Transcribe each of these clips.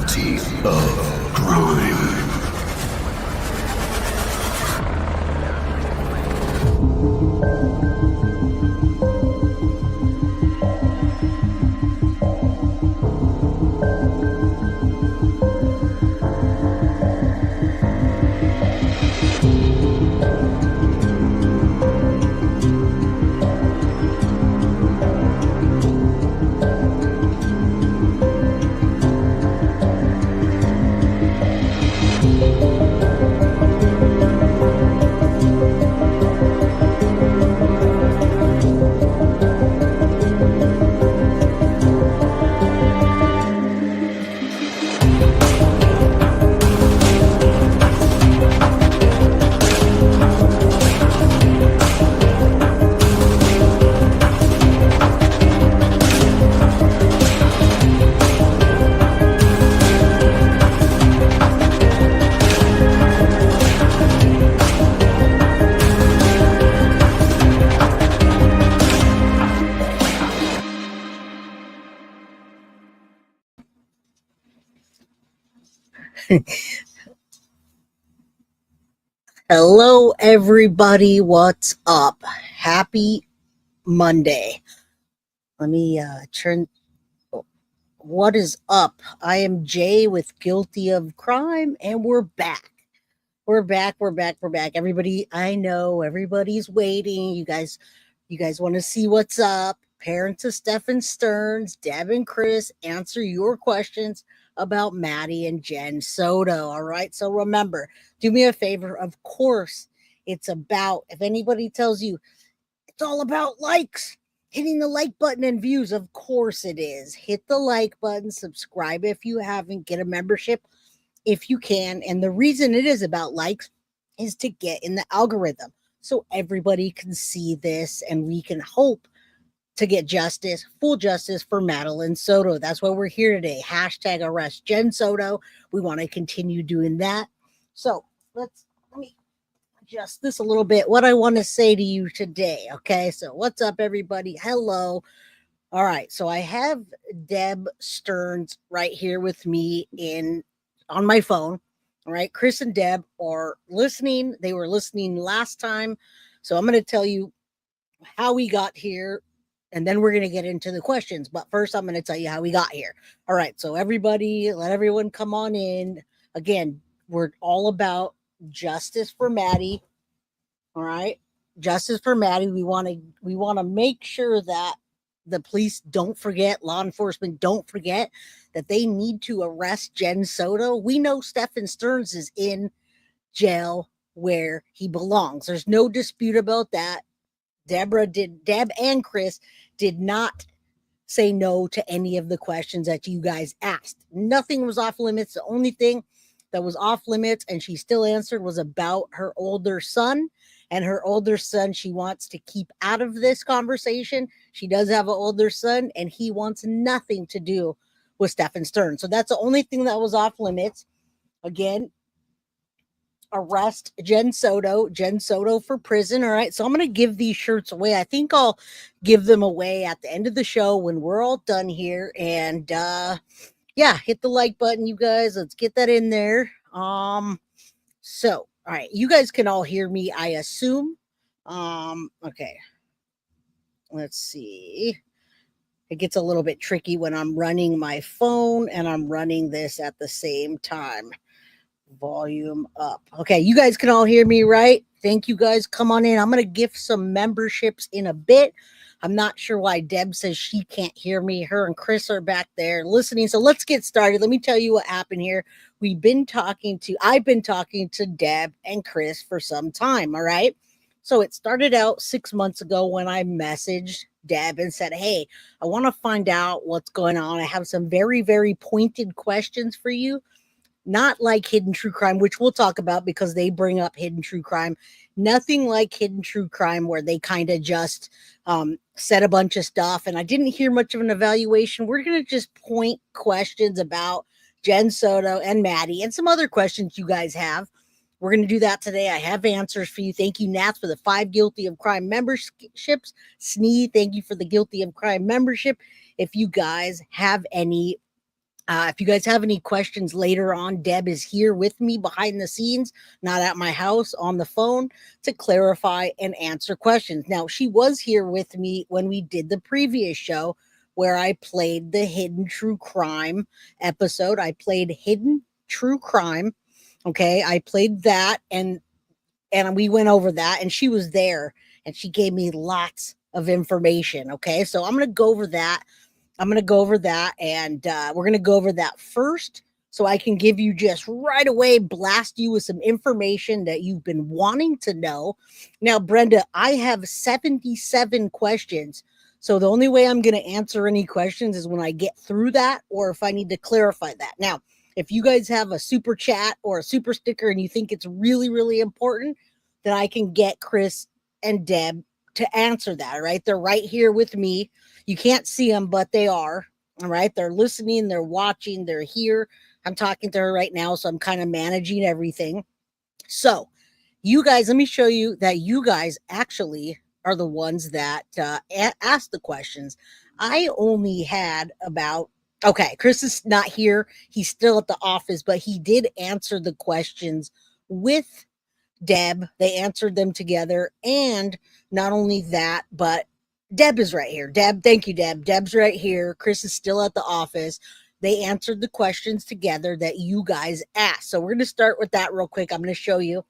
guilty of crime. Hello, everybody. What's up? Happy Monday. Let me turn. What is up? I am Jay with Guilty of Crime, and we're back. We're back. Everybody, I know everybody's waiting. You guys want to see what's up. Parents of Stephan Stearns, Deb and Chris answer your questions about Maddie and Jenn Soto. All right. So remember, do me a favor. Of course, it's about, if anybody tells you it's all about likes, hitting the like button and views, of course it is. Hit the like button, subscribe if you haven't, get a membership if you can. And the reason it is about likes is to get in the algorithm so everybody can see this and we can hope to get justice, full justice for Madeline Soto. That's why we're here today. Hashtag arrest Jenn Soto. We want to continue doing that. So let me adjust this a little bit. What I want to say to you today. Okay. So what's up, everybody? Hello. All right. So I have Deb Stearns right here with me on my phone. All right. Chris and Deb are listening. They were listening last time. So I'm going to tell you how we got here. And then we're going to get into the questions. But first, I'm going to tell you how we got here. All right. So everybody, let everyone come on in. Again, we're all about justice for Maddie. All right. Justice for Maddie. We want to make sure that the police don't forget, law enforcement don't forget that they need to arrest Jenn Soto. We know Stephan Stearns is in jail where he belongs. There's no dispute about that. Deb and Chris did not say no to any of the questions that you guys asked. Nothing was off limits. The only thing that was off limits, and she still answered, was about her older son. And her older son, she wants to keep out of this conversation. She does have an older son, and he wants nothing to do with Stephan Stearns. So that's the only thing that was off limits. Again, arrest Jenn Soto for prison. All right. So I'm going to give these shirts away. I think I'll give them away at the end of the show when we're all done here. And yeah, hit the like button, you guys. Let's get that in there. So, all right, you guys can all hear me, I assume. Okay. Let's see. It gets a little bit tricky when I'm running my phone and I'm running this at the same time. Volume up. Okay, you guys can all hear me, right? Thank you, guys. Come on in. I'm going to gift some memberships in a bit. I'm not sure why Deb says she can't hear me. Her and Chris are back there listening. So let's get started. Let me tell you what happened here. I've been talking to Deb and Chris for some time, all right? So it started out 6 months ago when I messaged Deb and said, hey, I want to find out what's going on. I have some very, very pointed questions for you. Not like hidden true crime, which we'll talk about because they bring up hidden true crime. Nothing like hidden true crime where they kind of just said a bunch of stuff. And I didn't hear much of an evaluation. We're going to just point questions about Jenn Soto and Maddie and some other questions you guys have. We're going to do that today. I have answers for you. Thank you, Nats, for the 5 Guilty of Crime memberships. Snee, thank you for the Guilty of Crime membership. If you guys have any If you guys have any questions later on, Deb is here with me behind the scenes, not at my house, on the phone to clarify and answer questions. Now, she was here with me when we did the previous show where I played the Hidden True Crime episode. I played Hidden True Crime. Okay, I played that and we went over that, and she was there and she gave me lots of information. Okay, so I'm going to go over that. And we're going to go over that first so I can give you just right away, blast you with some information that you've been wanting to know. Now, Brenda, I have 77 questions. So the only way I'm going to answer any questions is when I get through that or if I need to clarify that. Now, if you guys have a super chat or a super sticker and you think it's really, really important, then I can get Chris and Deb to answer that. All right. They're right here with me. You can't see them, but they are. All right. They're listening. They're watching. They're here. I'm talking to her right now. So I'm kind of managing everything. So you guys, let me show you that you guys actually are the ones that asked the questions. I only had about, okay, Chris is not here. He's still at the office, but he did answer the questions with Deb. They answered them together. And not only that, but Deb is right here. Deb, thank you, Deb. Deb's right here. Chris is still at the office. They answered the questions together that you guys asked. So we're going to start with that real quick. I'm going to show you.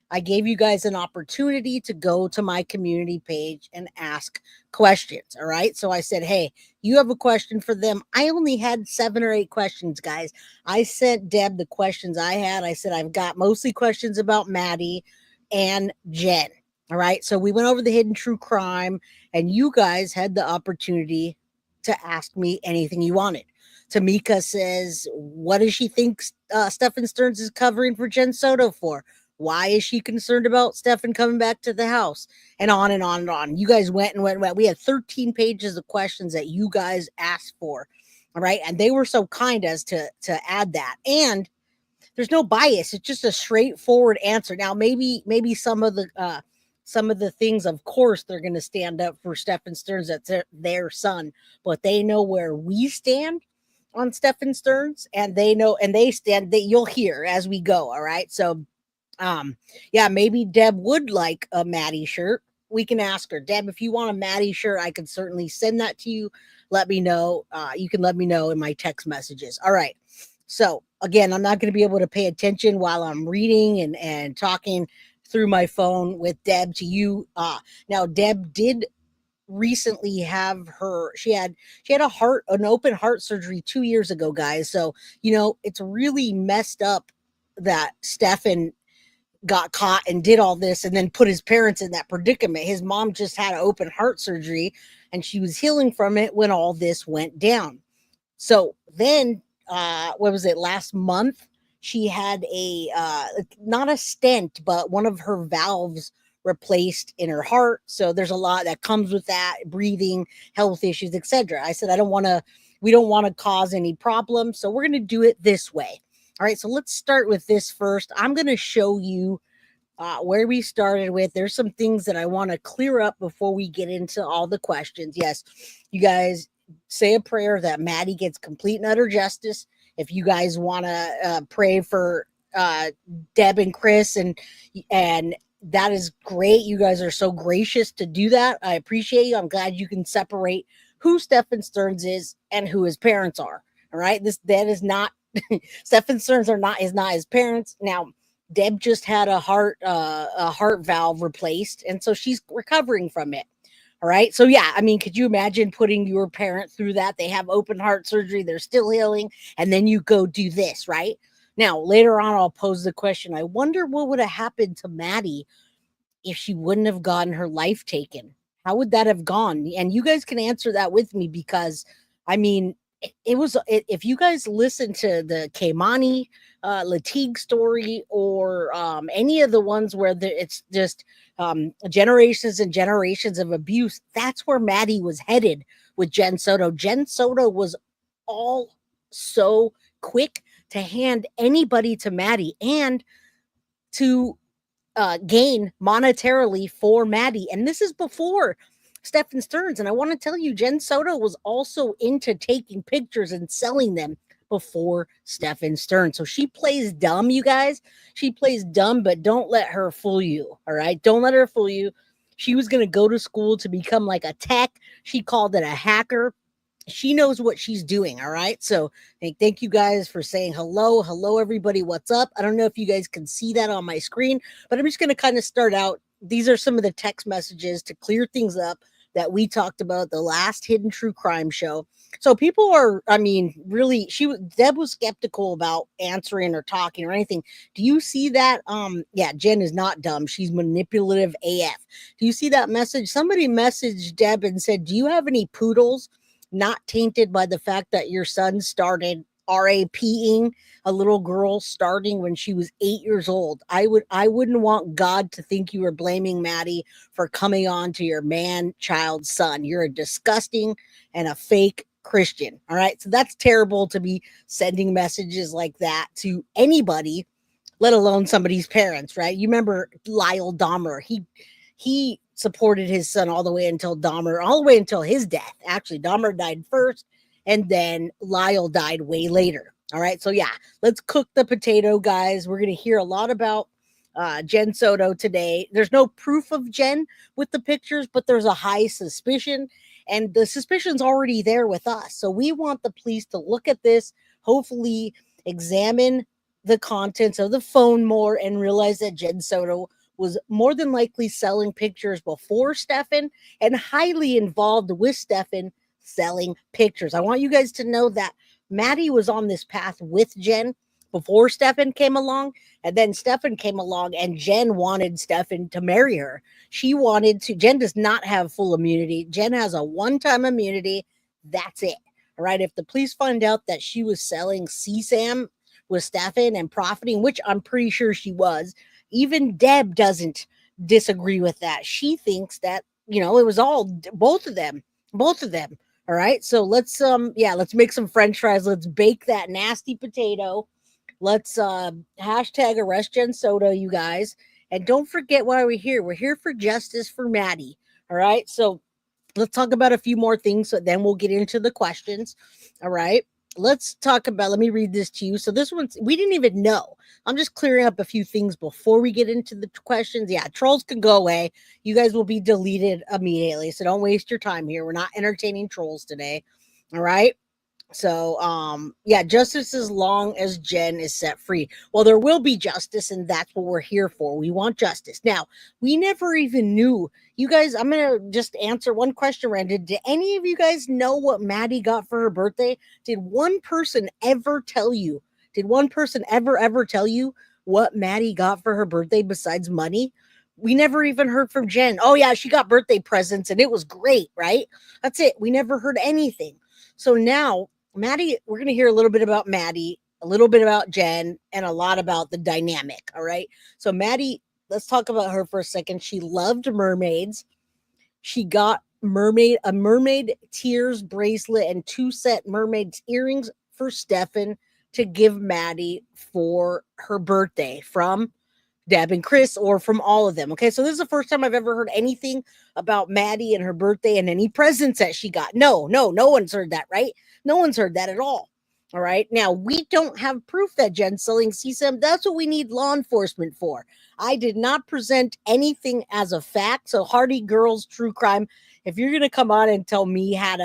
I gave you guys an opportunity to go to my community page and ask questions. All right. So I said, hey, you have a question for them. I only had 7 or 8 questions, guys. I sent Deb the questions I had. I said, I've got mostly questions about Maddie and Jenn. All right. So we went over the Hidden True Crime, and you guys had the opportunity to ask me anything you wanted. Tamika says, what does she think Stephan Stearns is covering for Jenn Soto for? Why is she concerned about Stephan coming back to the house? And on and on and on. You guys went and went. We had 13 pages of questions that you guys asked for. All right. And they were so kind as to add that. And there's no bias. It's just a straightforward answer. Now, maybe some of the things, of course, they're going to stand up for Stephan Stearns. That's their son, but they know where we stand on Stephan Stearns, and they know, and they stand that you'll hear as we go. All right. So, yeah, maybe Deb would like a Maddie shirt. We can ask her. Deb, if you want a Maddie shirt, I can certainly send that to you. Let me know. You can let me know in my text messages. All right. So again, I'm not going to be able to pay attention while I'm reading and talking through my phone with Deb to you. Now Deb did recently have she had an open heart surgery 2 years ago, guys. So, it's really messed up that Stephan got caught and did all this and then put his parents in that predicament. His mom just had an open heart surgery and she was healing from it when all this went down. So then, what was it, last month? She had not a stent, but one of her valves replaced in her heart. So there's a lot that comes with that, breathing, health issues, etc. I said, we don't want to cause any problems. So we're going to do it this way. All right, so let's start with this first. I'm going to show you where we started with. There's some things that I want to clear up before we get into all the questions. Yes, you guys say a prayer that Maddie gets complete and utter justice. If you guys want to pray for Deb and Chris, and that is great. You guys are so gracious to do that. I appreciate you. I'm glad you can separate who Stephan Stearns is and who his parents are. All right, that is not Stephan Stearns is not his parents. Now, Deb just had a heart valve replaced, and so she's recovering from it. All right. So yeah, I mean, could you imagine putting your parent through that? They have open heart surgery, they're still healing, and then you go do this, right? Now, later on, I'll pose the question. I wonder what would have happened to Maddie if she wouldn't have gotten her life taken. How would that have gone? And you guys can answer that with me, because I mean, if you guys listen to the Keimani Latigue story, or any of the ones where it's just generations and generations of abuse, that's where Maddie was headed with Jenn Soto. Jenn Soto was all so quick to hand anybody to Maddie and to gain monetarily for Maddie. And this is before Stephan Stearns. And I want to tell you, Jenn Soto was also into taking pictures and selling them before Stephan Stern. So she plays dumb, you guys. She plays dumb, but don't let her fool you. All right. Don't let her fool you. She was going to go to school to become like a tech. She called it a hacker. She knows what she's doing. All right. So thank you guys for saying hello. Hello, everybody. What's up? I don't know if you guys can see that on my screen, but I'm just going to kind of start out. These are some of the text messages to clear things up that we talked about the last Hidden True Crime show. So people are, I mean, really, Deb was skeptical about answering or talking or anything. Do you see that? Yeah, Jenn is not dumb. She's manipulative AF. Do you see that message? Somebody messaged Deb and said, do you have any poodles not tainted by the fact that your son started RAPing a little girl starting when she was 8 years old? I wouldn't want God to think you were blaming Maddie for coming on to your man-child son. You're a disgusting and a fake Christian. All right. So that's terrible to be sending messages like that to anybody, let alone somebody's parents, right? You remember Lyle Dahmer. He supported his son all the way until his death. Actually, Dahmer died first, and then Lyle died way later. All right. So yeah, let's cook the potato, guys. We're going to hear a lot about Jenn Soto today. There's no proof of Jenn with the pictures, but there's a high suspicion, and the suspicion's already there with us. So we want the police to look at this, hopefully examine the contents of the phone more, and realize that Jenn Soto was more than likely selling pictures before Stephan and highly involved with Stephan selling pictures. I want you guys to know that Maddie was on this path with Jenn before Stephan came along, and then Stephan came along, and Jenn wanted Stephan to marry her. Jenn does not have full immunity. Jenn has a one-time immunity. That's it. All right. If the police find out that she was selling CSAM with Stephan and profiting, which I'm pretty sure she was, even Deb doesn't disagree with that. She thinks that, it was all both of them. All right. So let's make some French fries. Let's bake that nasty potato. Let's hashtag arrest Jenn Soto, you guys. And don't forget why we're here. We're here for justice for Maddie. All right. So let's talk about a few more things. So then we'll get into the questions. All right. Let me read this to you. So this one's, we didn't even know. I'm just clearing up a few things before we get into the questions. Yeah, trolls can go away. You guys will be deleted immediately. So don't waste your time here. We're not entertaining trolls today. All right. So, justice as long as Jenn is set free. Well, there will be justice, and that's what we're here for. We want justice. Now, we never even knew. You guys, I'm going to just answer one question, Randon. Did any of you guys know what Maddie got for her birthday? Did one person ever tell you? Did one person ever tell you what Maddie got for her birthday besides money? We never even heard from Jenn. Oh, yeah, she got birthday presents, and it was great, right? That's it. We never heard anything. So now, Maddie, we're going to hear a little bit about Maddie, a little bit about Jenn, and a lot about the dynamic. All right. So Maddie, let's talk about her for a second. She loved mermaids. She got a mermaid tears bracelet and 2 set mermaid earrings for Stephan to give Maddie for her birthday from Deb and Chris, or from all of them. Okay, so this is the first time I've ever heard anything about Maddie and her birthday and any presents that she got. No one's heard that, right? No one's heard that at all. All right, now we don't have proof that Jenn's selling CSAM. That's what we need law enforcement for. I did not present anything as a fact. So Hardy Girls True Crime, if you're gonna come on and tell me how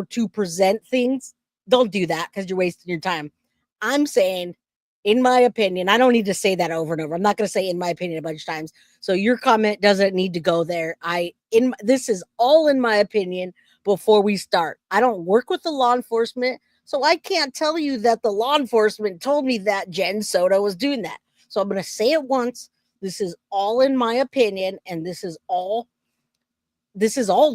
to present things, don't do that, because you're wasting your time. I'm saying, in my opinion, I don't need to say that over and over. I'm not going to say in my opinion a bunch of times. So your comment doesn't need to go there. This is all in my opinion before we start. I don't work with the law enforcement, so I can't tell you that the law enforcement told me that Jenn Soto was doing that. So I'm going to say it once. This is all in my opinion, and this is all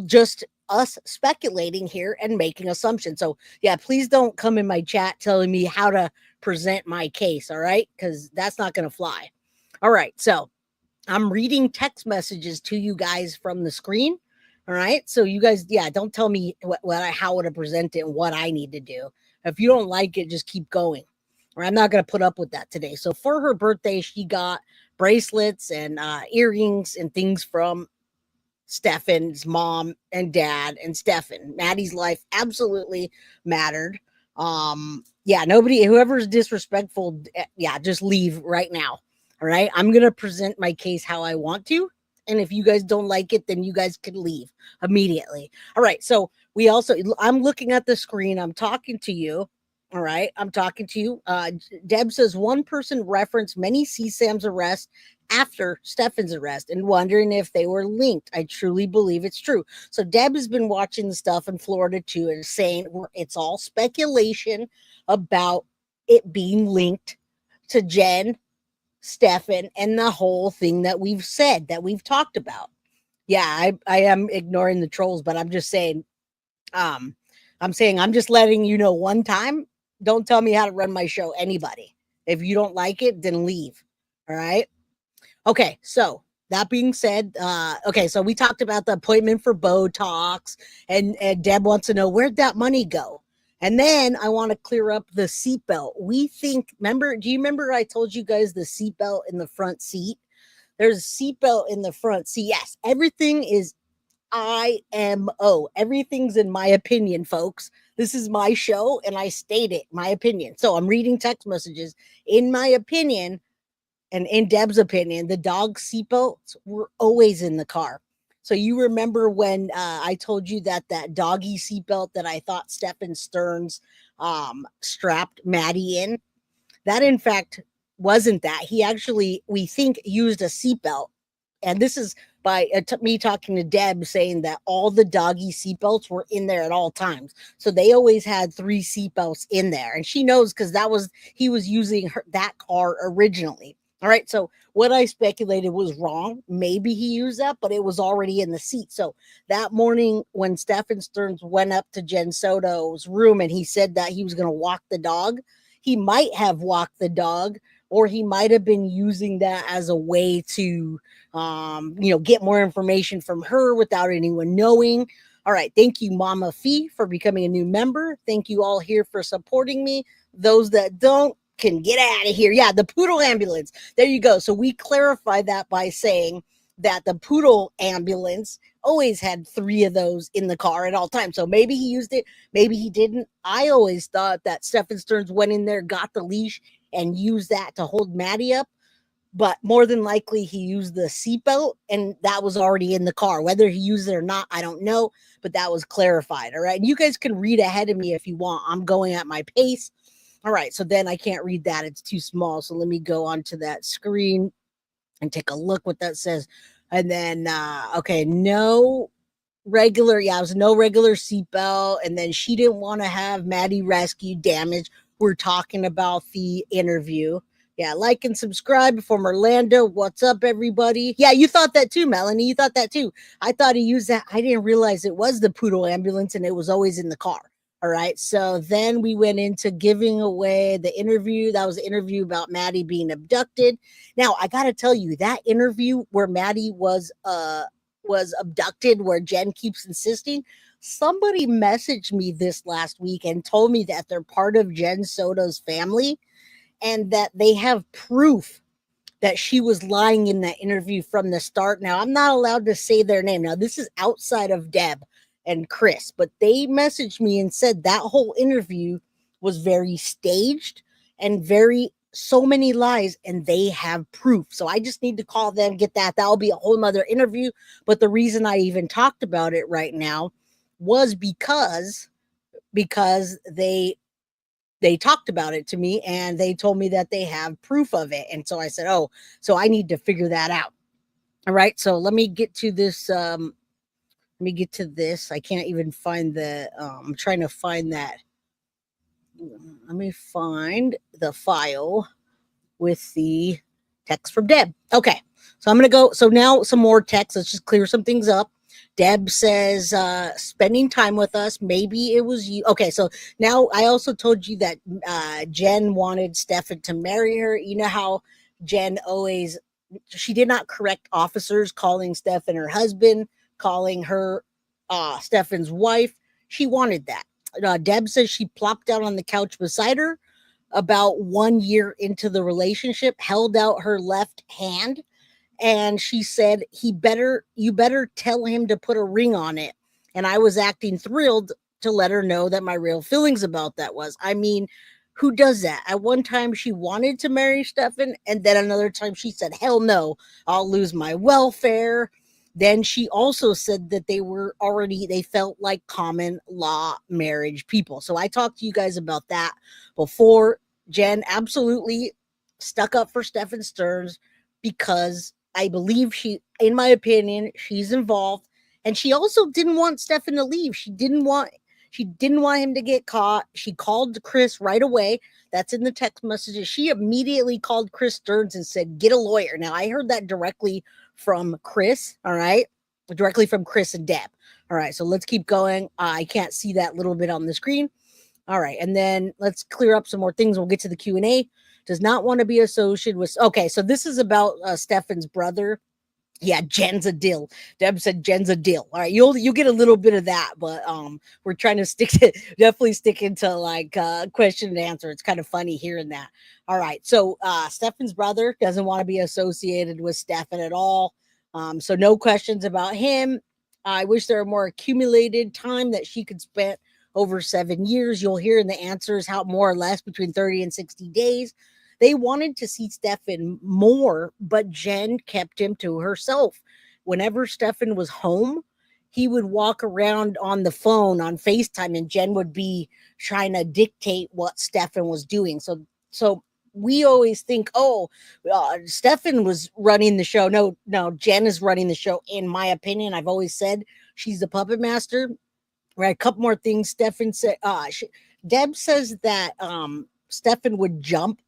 just us speculating here and making assumptions. So yeah, please don't come in my chat telling me how to present my case. All right. Because that's not going to fly. All right. So I'm reading text messages to you guys from the screen. All right. So you guys, don't tell me how to present it and what I need to do. If you don't like it, just keep going. Or I'm not going to put up with that today. So for her birthday, she got bracelets and earrings and things from Stephan's mom and dad and Stephan. Maddie's life absolutely mattered. Yeah, nobody, whoever's disrespectful, yeah, just leave right now. All right. I'm going to present my case how I want to. And if you guys don't like it, then you guys can leave immediately. All right. So we also, I'm looking at the screen. I'm talking to you. All right. I'm talking to you. Deb says one person referenced many CSAM's arrests after Stephan's arrest and wondering if they were linked. I truly believe it's true. So Deb has been watching the stuff in Florida too and saying it's all speculation about it being linked to Jenn, Stephan, and the whole thing that we've said, that we've talked about. Yeah, I am ignoring the trolls, but I'm just saying, um, I'm just letting you know one time. Don't tell me how to run my show, anybody. If you don't like it, then leave. All right. Okay, so that being said, okay, so we talked about the appointment for Botox, and Deb wants to know where'd that money go? And then I want to clear up the seatbelt. We think, do you remember I told you guys the seatbelt in the front seat? There's a seatbelt in the front seat. Yes, everything is IMO. Everything's in my opinion, folks. This is my show, and I state it, my opinion. So I'm reading text messages. In my opinion, and in Deb's opinion, the dog seatbelts were always in the car. So you remember when I told you that doggy seatbelt that I thought Stephan Stearns strapped Maddie in? That, in fact, wasn't that. He actually, we think, used a seatbelt. And this is by me talking to Deb saying that all the doggy seatbelts were in there at all times. So they always had 3 seatbelts in there. And she knows because he was using that car originally. All right. So what I speculated was wrong. Maybe he used that, but it was already in the seat. So that morning when Stephan Stearns went up to Jenn Soto's room and he said that he was going to walk the dog, he might have walked the dog, or he might have been using that as a way to, get more information from her without anyone knowing. All right. Thank you, Mama Fee, for becoming a new member. Thank you all here for supporting me. Those that don't can get out of here. Yeah, the poodle ambulance. There you go. So we clarify that by saying that the poodle ambulance always had 3 of those in the car at all times. So maybe he used it, maybe he didn't. I always thought that Stephan Stearns went in there, got the leash, and used that to hold Maddie up. But more than likely, he used the seatbelt, and that was already in the car. Whether he used it or not, I don't know, but that was clarified. All right. And you guys can read ahead of me if you want. I'm going at my pace. All right. So then I can't read that. It's too small. So let me go onto that screen and take a look what that says. And then, okay, no regular. Yeah, it was no regular seatbelt. And then she didn't want to have Maddie rescued, damaged. We're talking about the interview. Yeah, like and subscribe from Orlando. What's up, everybody? Yeah, you thought that too, Melanie. You thought that too. I thought he used that. I didn't realize it was the poodle ambulance and it was always in the car. All right. So then we went into giving away the interview. That was an interview about Maddie being abducted. Now, I got to tell you, that interview where Maddie was abducted, where Jenn keeps insisting, somebody messaged me this last week and told me that they're part of Jenn Soto's family and that they have proof that she was lying in that interview from the start. Now, I'm not allowed to say their name. Now, this is outside of Deb and Chris, but they messaged me and said that whole interview was very staged and so many lies, and they have proof. So I just need to call them, get that. That'll be a whole nother interview. But the reason I even talked about it right now was because they talked about it to me and they told me that they have proof of it. And so I said, oh, so I need to figure that out. All right. So let me get to this. I can't even find I'm trying to find that. Let me find the file with the text from Deb. Okay. So I'm going to go. So now some more text. Let's just clear some things up. Deb says, spending time with us. Maybe it was you. Okay. So now I also told you that Jenn wanted Stephan to marry her. You know how Jenn she did not correct officers calling Stephan her husband, calling her Stephan's wife. She wanted that. Deb says she plopped down on the couch beside her about 1 year into the relationship, held out her left hand, and she said, you better tell him to put a ring on it. And I was acting thrilled to let her know that my real feelings about that was. I mean, who does that? At one time, she wanted to marry Stephan, and then another time she said, hell no, I'll lose my welfare. Then she also said that they felt like common law marriage people. So I talked to you guys about that before. Jenn absolutely stuck up for Stephan Stearns because I believe in my opinion, she's involved. And she also didn't want Stephan to leave. She didn't want him to get caught. She called Chris right away. That's in the text messages. She immediately called Chris Stearns and said, get a lawyer. Now, I heard that directly from Chris, all right? Directly from Chris and Deb. All right, so let's keep going. I can't see that little bit on the screen. All right, and then let's clear up some more things. We'll get to the Q&A. Does not want to be associated with... Okay, so this is about Stephan's brother. Yeah, Jenn's a dill. Deb said Jenn's a dill. All right, you'll get a little bit of that, but we're trying to definitely stick into like question and answer. It's kind of funny hearing that. All right, so Stephan's brother doesn't want to be associated with Stephan at all. So no questions about him. I wish there were more accumulated time that she could spend over 7 years. You'll hear in the answers how more or less between 30 and 60 days. They wanted to see Stephan more, but Jenn kept him to herself. Whenever Stephan was home, he would walk around on the phone on FaceTime, and Jenn would be trying to dictate what Stephan was doing. So we always think, Stephan was running the show. No, Jenn is running the show. In my opinion, I've always said she's the puppet master. Right, a couple more things. Stephan said, Deb says that Stephan would jump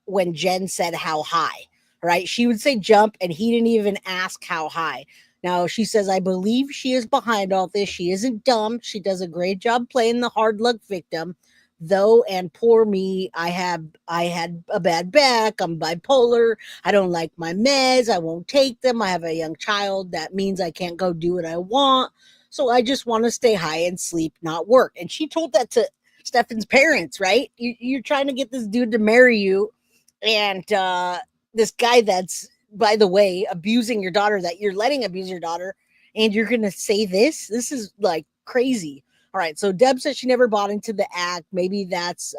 when Jenn said how high, right? She would say jump and he didn't even ask how high. Now she says, I believe she is behind all this. She isn't dumb. She does a great job playing the hard luck victim, though. And poor me, I had a bad back. I'm bipolar. I don't like my meds. I won't take them. I have a young child. That means I can't go do what I want. So I just want to stay high and sleep, not work. And she told that to Stephan's parents, right? You're trying to get this dude to marry you. And this guy that's, by the way, abusing your daughter, that you're letting abuse your daughter, and you're going to say this? This is like crazy. All right. So Deb said she never bought into the act. Maybe that's,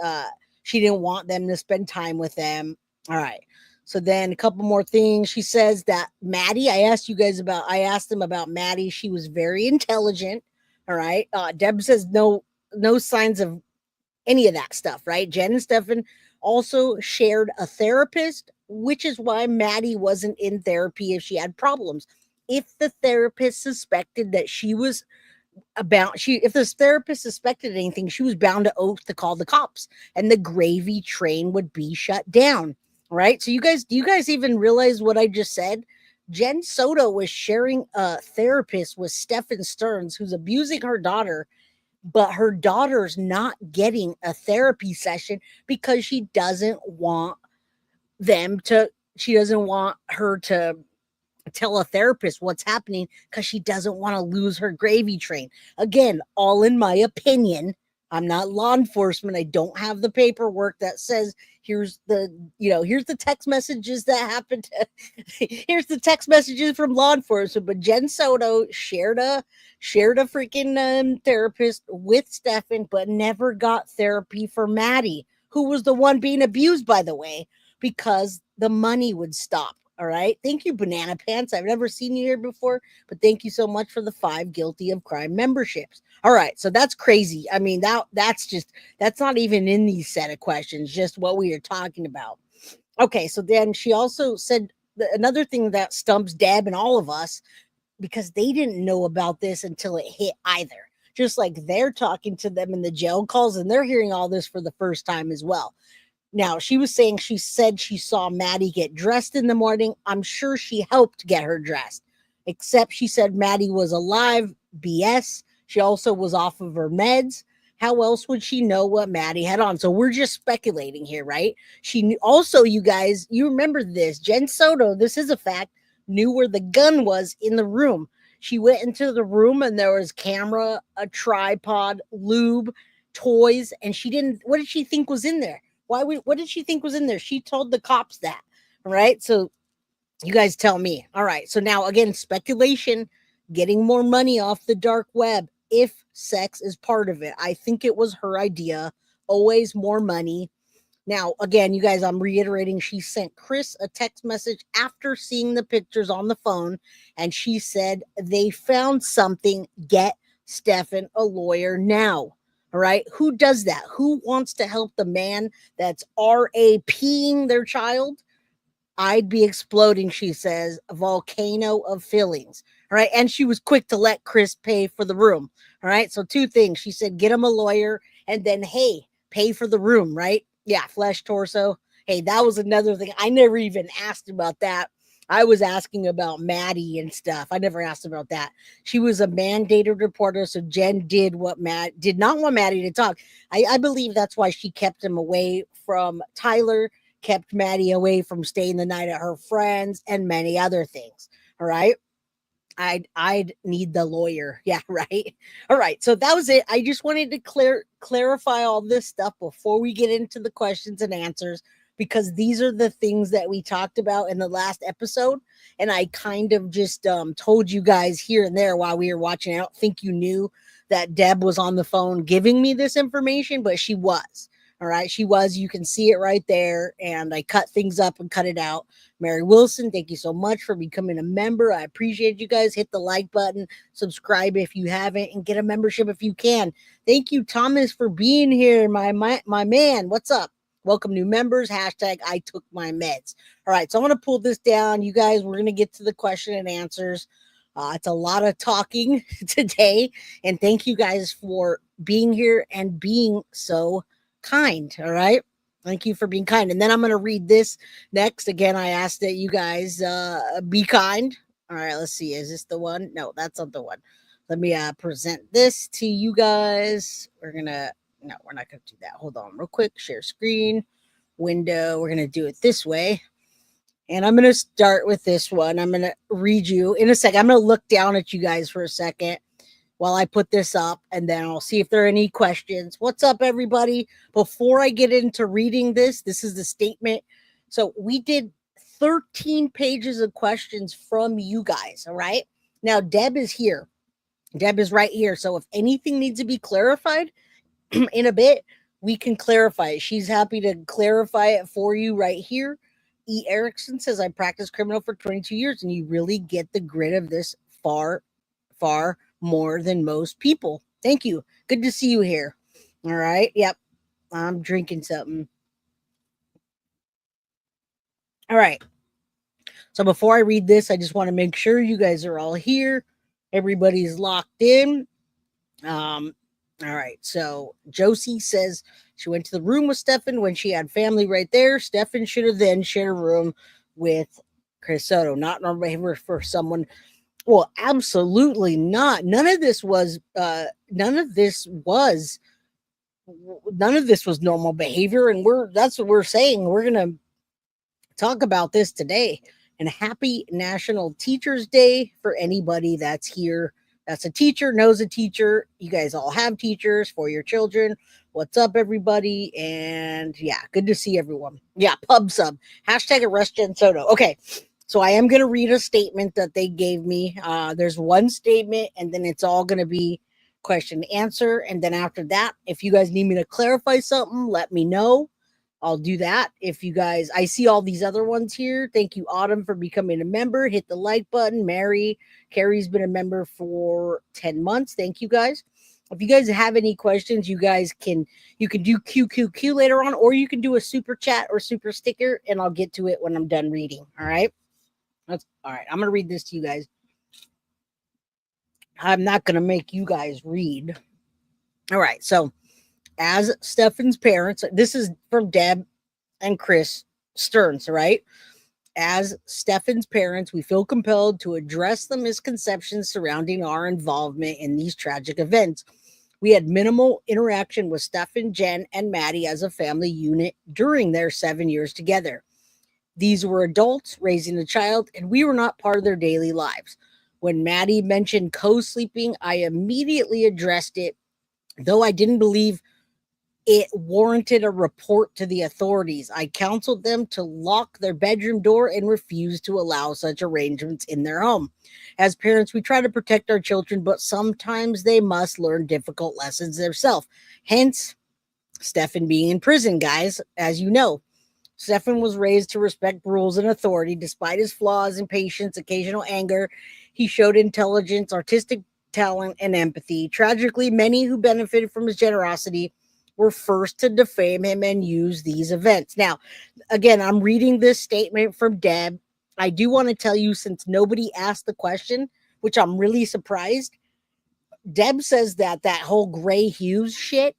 she didn't want them to spend time with them. All right. So then a couple more things. She says that Maddie, I asked them about Maddie. She was very intelligent. All right. Deb says no signs of any of that stuff, right? Jenn and Stephan also shared a therapist, which is why Maddie wasn't in therapy if she had problems. If the therapist suspected that if the therapist suspected anything, she was bound to oath to call the cops, and the gravy train would be shut down. Right? So do you guys even realize what I just said? Jenn Soto was sharing a therapist with Stephan Stearns, who's abusing her daughter, but her daughter's not getting a therapy session because she doesn't want her to tell a therapist what's happening because she doesn't want to lose her gravy train. Again, all in my opinion. I'm not law enforcement. I don't have the paperwork that says here's the text messages that happened. Here's the text messages from law enforcement. But Jenn Soto shared a freaking therapist with Stephan, but never got therapy for Maddie, who was the one being abused, by the way, because the money would stop. All right. Thank you, Banana Pants. I've never seen you here before, but thank you so much for the 5 guilty of crime memberships. All right. So that's crazy. I mean, that's not even in these set of questions, just what we are talking about. Okay. So then she also said another thing that stumps Deb and all of us, because they didn't know about this until it hit either. Just like they're talking to them in the jail calls and they're hearing all this for the first time as well. Now, she said she saw Maddie get dressed in the morning. I'm sure she helped get her dressed, except she said Maddie was alive. BS. She also was off of her meds. How else would she know what Maddie had on? So we're just speculating here, right? She also, you guys, you remember this. Jenn Soto, this is a fact, knew where the gun was in the room. She went into the room and there was camera, a tripod, lube, toys, and what did she think was in there? What did she think was in there? She told the cops that. All right. So you guys tell me. All right. So now again, speculation, getting more money off the dark web. If sex is part of it. I think it was her idea. Always more money. Now, again, you guys, I'm reiterating, she sent Chris a text message after seeing the pictures on the phone, and she said they found something. Get Stephan a lawyer now. All right. Who does that? Who wants to help the man that's RAPing their child? I'd be exploding, she says, a volcano of feelings. All right. And she was quick to let Chris pay for the room. All right. So, two things. She said, get him a lawyer, and then, hey, pay for the room, right? Yeah. Flesh torso. Hey, that was another thing. I never even asked about that. I was asking about Maddie and stuff. I never asked about that. She was a mandated reporter. So Jenn did what Matt did not want Maddie to talk. I believe that's why she kept him away from Tyler, kept Maddie away from staying the night at her friends, and many other things. All right. I'd need the lawyer. Yeah, right. All right. So that was it. I just wanted to clarify all this stuff before we get into the questions and answers, because these are the things that we talked about in the last episode. And I kind of just told you guys here and there while we were watching. I don't think you knew that Deb was on the phone giving me this information, but she was. All right. She was. You can see it right there. And I cut things up and cut it out. Mary Wilson, thank you so much for becoming a member. I appreciate you guys. Hit the like button, subscribe if you haven't, and get a membership if you can. Thank you, Thomas, for being here. My man. What's up? Welcome new members. Hashtag I took my meds. All right. So I'm going to pull this down. You guys, we're going to get to the question and answers. It's a lot of talking today. And thank you guys for being here and being so kind. All right. Thank you for being kind. And then I'm going to read this next. Again, I asked that you guys be kind. All right, let's see. Is this the one? No, that's not the one. Let me present this to you guys. We're not going to do that. Hold on real quick. Share screen, window. We're going to do it this way. And I'm going to start with this one. I'm going to read you in a second. I'm going to look down at you guys for a second while I put this up, and then I'll see if there are any questions. What's up, everybody? Before I get into reading this is the statement. So we did 13 pages of questions from you guys, all right? Now, Deb is here. Deb is right here. So if anything needs to be clarified in a bit, we can clarify it. She's happy to clarify it for you right here. E. Erickson says, I practiced criminal for 22 years, and you really get the grit of this far more than most people. Thank you. Good to see you here. All right. Yep. I'm drinking something. All right. So before I read this, I just want to make sure you guys are all here. Everybody's locked in. All right. So Josie says she went to the room with Stephan when she had family right there. Stephan should have then shared a room with Chris Soto. Not normal behavior for someone. Well, absolutely not. None of this was normal behavior. And that's what we're saying. We're going to talk about this today. And happy National Teachers Day for anybody that's here. That's a teacher, knows a teacher. You guys all have teachers for your children. What's up, everybody? And yeah, good to see everyone. Yeah, pub sub. Hashtag arrest Jenn Soto. Okay. So I am going to read a statement that they gave me. There's one statement, and then it's all going to be question and answer. And then after that, if you guys need me to clarify something, let me know. I'll do that. If you guys, I see all these other ones here. Thank you, Autumn, for becoming a member. Hit the like button. Carrie's been a member for 10 months. Thank you, guys. If you guys have any questions, you can do QQQ later on, or you can do a super chat or super sticker, and I'll get to it when I'm done reading. All right. All right. I'm going to read this to you guys. I'm not going to make you guys read. All right. So as Stephan's parents, this is from Deb and Chris Stearns, right? As Stephan's parents, we feel compelled to address the misconceptions surrounding our involvement in these tragic events. We had minimal interaction with Stephan, Jenn, and Maddie as a family unit during their 7 years together. These were adults raising a child, and we were not part of their daily lives. When Maddie mentioned co-sleeping, I immediately addressed it, though I didn't believe it warranted a report to the authorities. I counseled them to lock their bedroom door and refuse to allow such arrangements in their home. As parents, we try to protect our children, but sometimes they must learn difficult lessons themselves. Hence, Stephan being in prison, guys, as you know. Stephan was raised to respect rules and authority. Despite his flaws, impatience, occasional anger, he showed intelligence, artistic talent, and empathy. Tragically, many who benefited from his generosity were first to defame him and use these events. Now, again, I'm reading this statement from Deb. I do want to tell you, since nobody asked the question, which I'm really surprised, Deb says that whole Gray Hughes shit,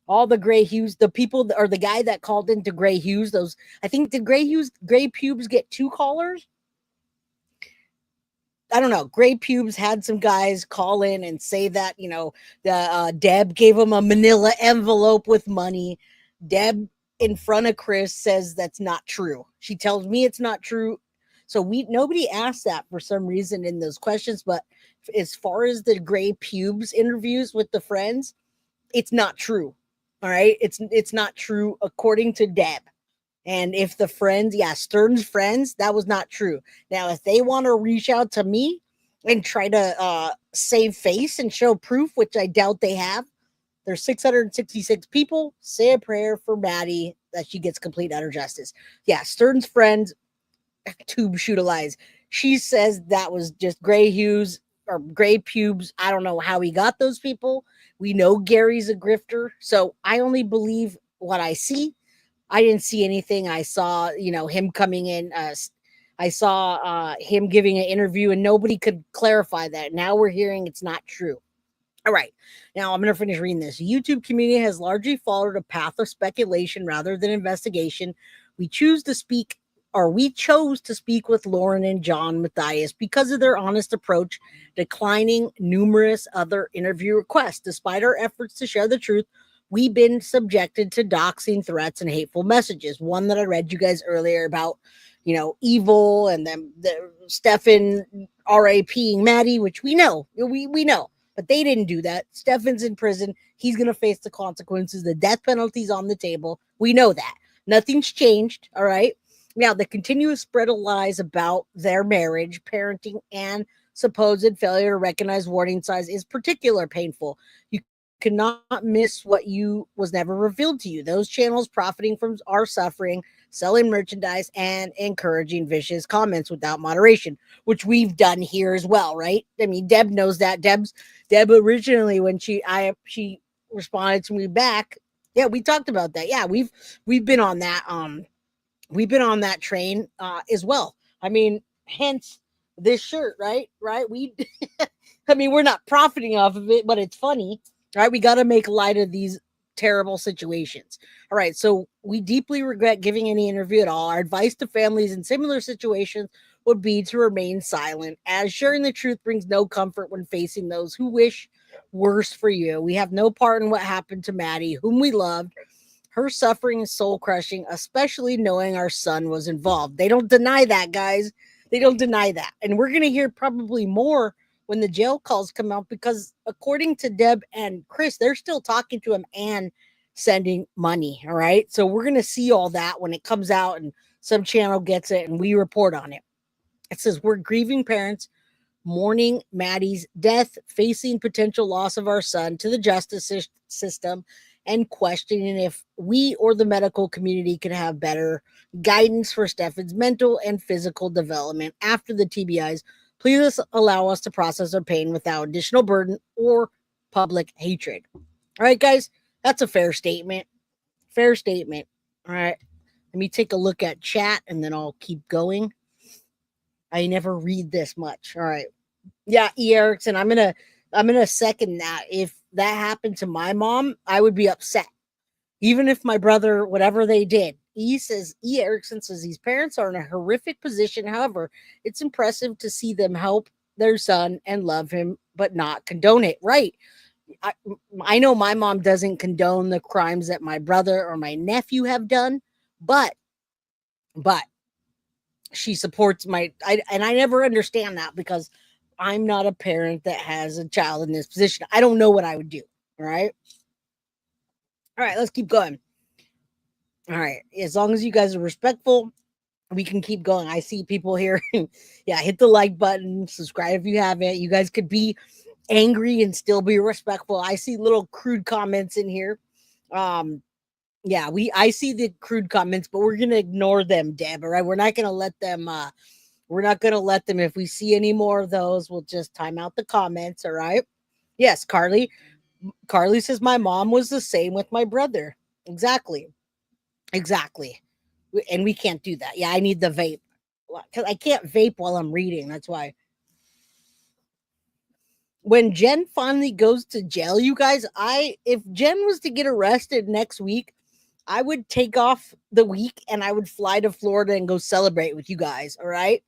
all the Gray Hughes, the people or the guy that called into Gray Hughes, those, I think, did Gray Pubes get 2 callers? I don't know. Gray Pubes had some guys call in and say that, the Deb gave him a manila envelope with money. Deb, in front of Chris, says that's not true. She tells me it's not true. So nobody asked that for some reason in those questions. But as far as the Gray Pubes interviews with the friends, it's not true. All right. It's not true according to Deb. And if the friends, Stern's friends, that was not true. Now, if they want to reach out to me and try to save face and show proof, which I doubt they have, there's 666 people. Say a prayer for Maddie that she gets complete utter justice. Yeah, Stern's friends, tube shoot lies. She says that was just Gray Hughes or Gray Pubes. I don't know how he got those people. We know Gary's a grifter, so I only believe what I see. I didn't see anything. I saw, him coming in. I saw him giving an interview, and nobody could clarify that. Now we're hearing it's not true. All right. Now I'm going to finish reading this. The YouTube community has largely followed a path of speculation rather than investigation. We chose to speak with Lauren and John Matthias because of their honest approach, declining numerous other interview requests. Despite our efforts to share the truth, we've been subjected to doxing, threats, and hateful messages. One that I read you guys earlier about, evil, and then the Stephan RAPing Maddie, which we know. We know. But they didn't do that. Stephan's in prison. He's going to face the consequences. The death penalty's on the table. We know that. Nothing's changed, all right? Now, the continuous spread of lies about their marriage, parenting, and supposed failure to recognize warning signs is particularly painful. You cannot miss what was never revealed to you. Those channels profiting from our suffering, selling merchandise, and encouraging vicious comments without moderation, which we've done here as well, right? I mean, Deb knows that. Deb originally, when she responded to me back, yeah, we talked about that. Yeah, we've been on that. We've been on that train as well. I mean, hence this shirt, right? I mean, we're not profiting off of it, but it's funny. Right, we got to make light of these terrible situations. All right, so we deeply regret giving any interview at all. Our advice to families in similar situations would be to remain silent, as sharing the truth brings no comfort when facing those who wish worse for you. We have no part in what happened to Maddie, whom we loved. Her suffering is soul-crushing, especially knowing our son was involved. They don't deny that, guys. They don't deny that. And we're going to hear probably more when the jail calls come out, because according to Deb and Chris, they're still talking to him and sending money. All right. So we're going to see all that when it comes out and some channel gets it and we report on it. It says, we're grieving parents, mourning Maddie's death, facing potential loss of our son to the justice system, and questioning if we or the medical community can have better guidance for Stephan's mental and physical development after the TBIs. Please allow us to process our pain without additional burden or public hatred. All right, guys, that's a fair statement. Fair statement. All right, let me take a look at chat and then I'll keep going. I never read this much. All right. Yeah, E. Erickson, I'm gonna second that. If that happened to my mom, I would be upset. Even if my brother, whatever they did. E. Erickson says these parents are in a horrific position. However, it's impressive to see them help their son and love him, but not condone it. Right. I know my mom doesn't condone the crimes that my brother or my nephew have done, but she supports and I never understand that because I'm not a parent that has a child in this position. I don't know what I would do. Right. All right, let's keep going. All right, as long as you guys are respectful, we can keep going. I see people here. Yeah, hit the like button, subscribe if you haven't. You guys could be angry and still be respectful. I see little crude comments in here. Yeah, I see the crude comments, but we're gonna ignore them, Deb. All right, we're not gonna let them. We're not gonna let them. If we see any more of those, we'll just time out the comments. All right. Yes, Carly. Carly says my mom was the same with my brother. Exactly. Exactly. And we can't do that. Yeah, I need the vape because I can't vape while I'm reading. That's why. When Jenn finally goes to jail, you guys, if Jenn was to get arrested next week, I would take off the week and I would fly to Florida and go celebrate with you guys. All right.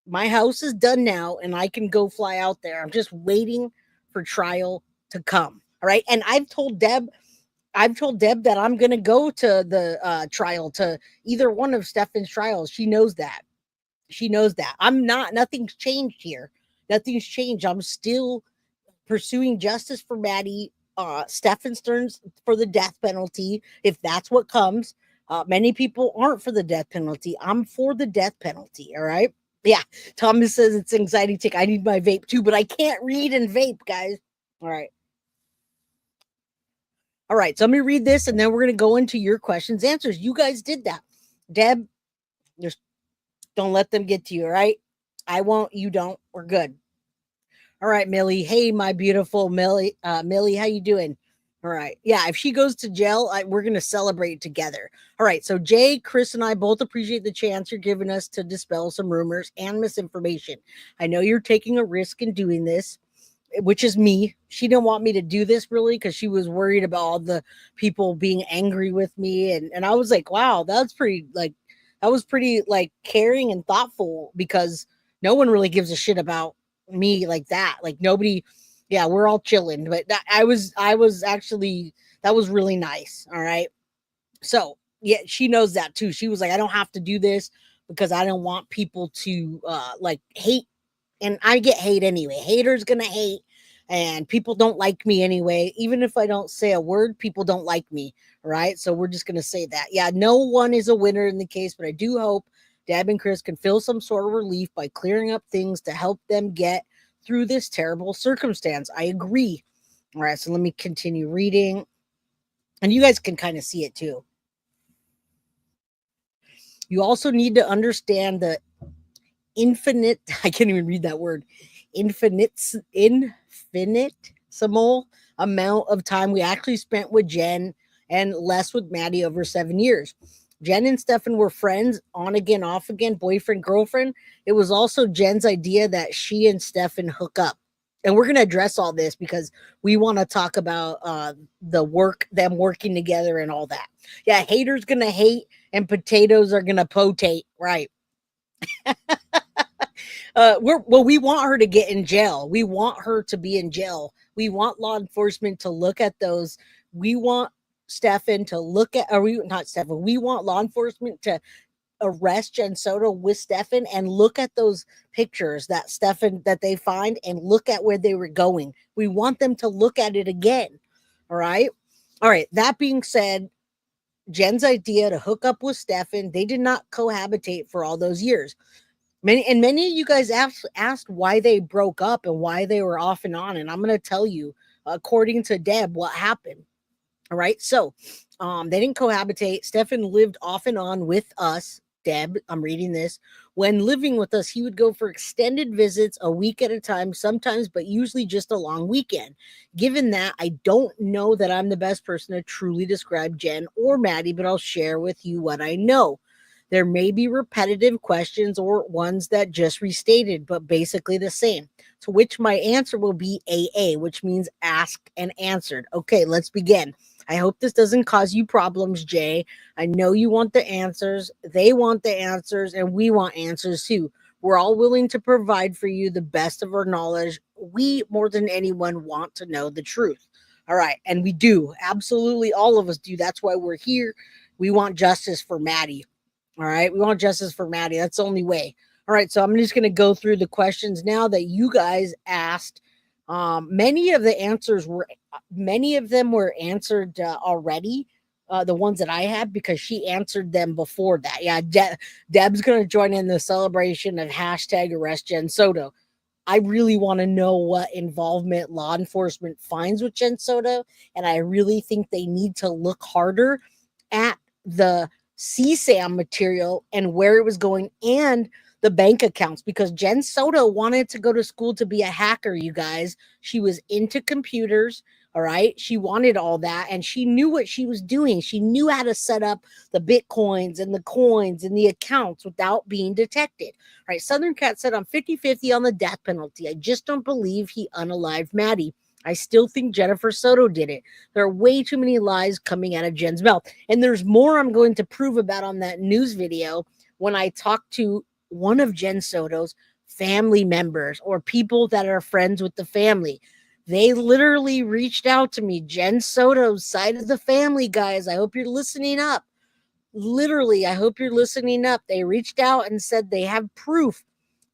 My house is done now and I can go fly out there. I'm just waiting for trial to come. All right. And I've told Deb that I'm going to go to the trial, to either one of Stephan's trials. She knows that. She knows that. Nothing's changed here. Nothing's changed. I'm still pursuing justice for Maddie. Stephan Stearns for the death penalty, if that's what comes. Many people aren't for the death penalty. I'm for the death penalty. All right. Yeah. Thomas says it's anxiety tick. I need my vape too, but I can't read and vape, guys. All right. All right. So let me read this and then we're going to go into your questions, answers. You guys did that. Deb, just don't let them get to you. All right. I won't. You don't. We're good. All right, Millie. Hey, my beautiful Millie. Millie, how you doing? All right. Yeah, if she goes to jail, we're going to celebrate together. All right. So Jay, Chris, and I both appreciate the chance you're giving us to dispel some rumors and misinformation. I know you're taking a risk in doing this, which is me. She didn't want me to do this really because she was worried about all the people being angry with me. And I was like, wow, that was pretty like caring and thoughtful because no one really gives a shit about me like that. Like nobody, yeah, we're all chilling. But I was actually, that was really nice. All right. So yeah, she knows that too. She was like, I don't have to do this because I don't want people to like hate. And I get hate anyway. Haters gonna hate, and people don't like me anyway. Even if I don't say a word, people don't like me. Right. So we're just gonna say that. Yeah, no one is a winner in the case, but I do hope Deb and Chris can feel some sort of relief by clearing up things to help them get through this terrible circumstance. I agree. All right, so let me continue reading. And you guys can kind of see it too. You also need to understand the infinite, I can't even read that word, infinitesimal amount of time we actually spent with Jenn and less with Maddie over 7 years. Jenn and Stephan were friends, on again, off again, boyfriend, girlfriend. It was also Jenn's idea that she and Stephan hook up. And we're going to address all this because we want to talk about them working together and all that. Yeah, haters going to hate and potatoes are going to potate. Right. We want her to get in jail. We want her to be in jail. We want law enforcement to look at those. We want Stephan to look at, or we not Stephan. We want law enforcement to arrest Jenn Soto with Stephan and look at those pictures that they find and look at where they were going. We want them to look at it again. All right. All right. That being said, Jenn's idea to hook up with Stephan, they did not cohabitate for all those years. Many of you guys asked why they broke up and why they were off and on. And I'm going to tell you, according to Deb, what happened. All right. So they didn't cohabitate. Stephan lived off and on with us. Deb, I'm reading this. When living with us, he would go for extended visits a week at a time, sometimes, but usually just a long weekend. Given that, I don't know that I'm the best person to truly describe Jenn or Maddie, but I'll share with you what I know. There may be repetitive questions or ones that just restated, but basically the same. To which my answer will be AA, which means asked and answered. Okay, let's begin. I hope this doesn't cause you problems, Jay. I know you want the answers. They want the answers, and we want answers too. We're all willing to provide for you the best of our knowledge. We, more than anyone, want to know the truth. All right, and we do. Absolutely, all of us do. That's why we're here. We want justice for Maddie. All right. We want justice for Maddie. That's the only way. All right. So I'm just going to go through the questions now that you guys asked Many of them were answered already. The ones that I had, because she answered them before that. Yeah, Deb's going to join in the celebration of hashtag arrest Jenn Soto. I really want to know what involvement law enforcement finds with Jenn Soto, and I really think they need to look harder at the CSAM material and where it was going and the bank accounts, because Jenn Soto wanted to go to school to be a hacker, you guys. She was into computers, all right? She wanted all that, and she knew what she was doing. She knew how to set up the Bitcoins and the coins and the accounts without being detected. Right, Southern Cat said, I'm 50-50 on the death penalty. I just don't believe he unalived Maddie. I still think Jennifer Soto did it. There are way too many lies coming out of Jen's mouth. And there's more I'm going to prove about on that news video when I talk to one of Jenn Soto's family members or people that are friends with the family. They literally reached out to me. Jenn Soto's side of the family, guys. I hope you're listening up. Literally, I hope you're listening up. They reached out and said they have proof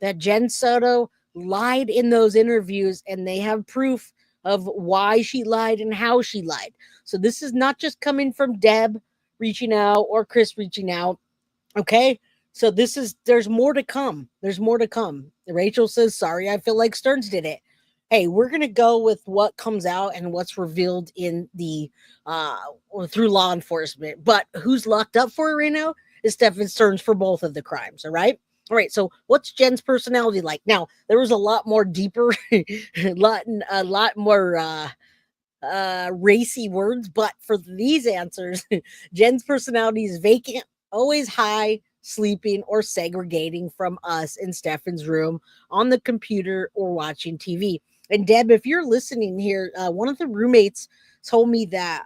that Jenn Soto lied in those interviews, and they have proof of why she lied and how she lied. So this is not just coming from Deb reaching out or Chris reaching out. Okay. So there's more to come. There's more to come. Rachel says, sorry, I feel like Stearns did it. Hey, we're going to go with what comes out and what's revealed in the or through law enforcement. But who's locked up for it right now is Stephan Stearns for both of the crimes. All right. All right. So what's Jen's personality like? Now, there was a lot more deeper, a lot more racy words, but for these answers, Jen's personality is vacant, always high, sleeping, or segregating from us in Stephan's room, on the computer, or watching TV. And Deb, if you're listening here, one of the roommates told me that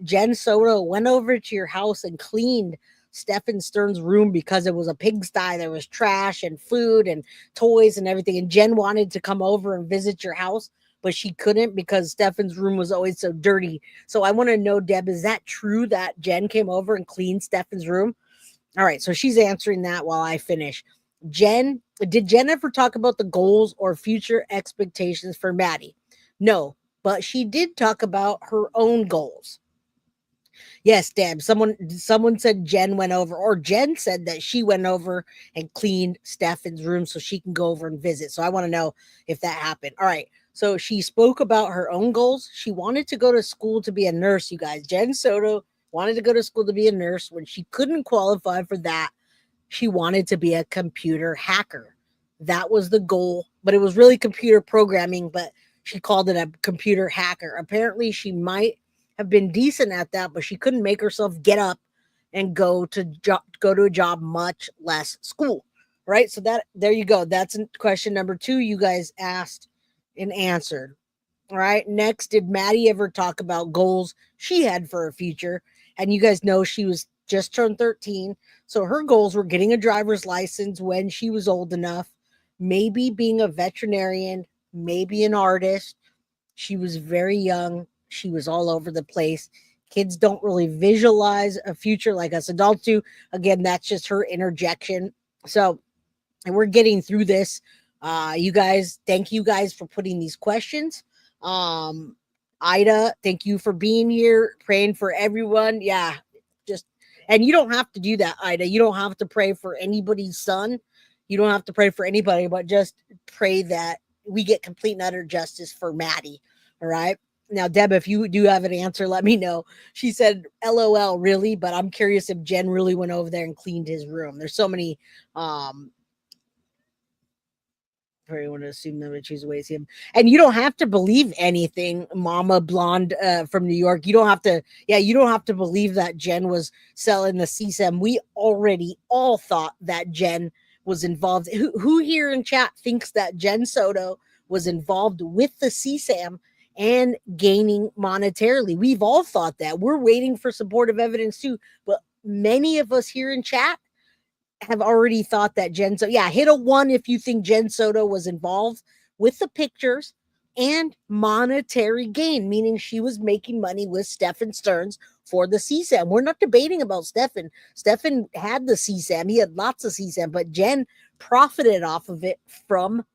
Jenn Soto went over to your house and cleaned Stephan Stearns' room because it was a pigsty. There was trash and food and toys and everything. And Jenn wanted to come over and visit your house, but she couldn't because Stephan's room was always so dirty. So I want to know, Deb, is that true that Jenn came over and cleaned Stephan's room? All right, so she's answering that while I finish. Did Jenn ever talk about the goals or future expectations for Maddie? No, but she did talk about her own goals. Yes, Deb. Someone said Jenn went over, or Jenn said that she went over and cleaned Stephan's room so she can go over and visit. So I want to know if that happened. All right. So she spoke about her own goals. She wanted to go to school to be a nurse, you guys. Jenn Soto wanted to go to school to be a nurse. When she couldn't qualify for that, she wanted to be a computer hacker. That was the goal, but it was really computer programming, but she called it a computer hacker. Apparently, she might have been decent at that, but she couldn't make herself get up and go to a job, much less school. Right? So there you go. That's question number 2 you guys asked and answered. All right. Next, did Maddie ever talk about goals she had for her future? And you guys know she was just turned 13. So her goals were getting a driver's license when she was old enough, maybe being a veterinarian, maybe an artist. She was very young. She was all over the place. Kids don't really visualize a future like us adults do. Again, that's just her interjection. So, and we're getting through this. You guys, thank you guys for putting these questions. Ida, thank you for being here, praying for everyone. Yeah, and you don't have to do that, Ida. You don't have to pray for anybody's son. You don't have to pray for anybody, but just pray that we get complete and utter justice for Maddie. All right. Now, Deb, if you do have an answer, let me know. She said, LOL, really? But I'm curious if Jenn really went over there and cleaned his room. There's so many I want to assume them and choose ways him. And you don't have to believe anything, Mama Blonde from New York. You don't have to believe that Jenn was selling the CSAM. We already all thought that Jenn was involved. Who here in chat thinks that Jenn Soto was involved with the CSAM and gaining monetarily? We've all thought that. We're waiting for supportive evidence too. But many of us here in chat have already thought that Jenn Soto, hit a 1 if you think Jenn Soto was involved with the pictures and monetary gain, meaning she was making money with Stephan Stearns for the CSAM. We're not debating about Stephan. Stephan had the CSAM. He had lots of CSAM, but Jenn profited off of it from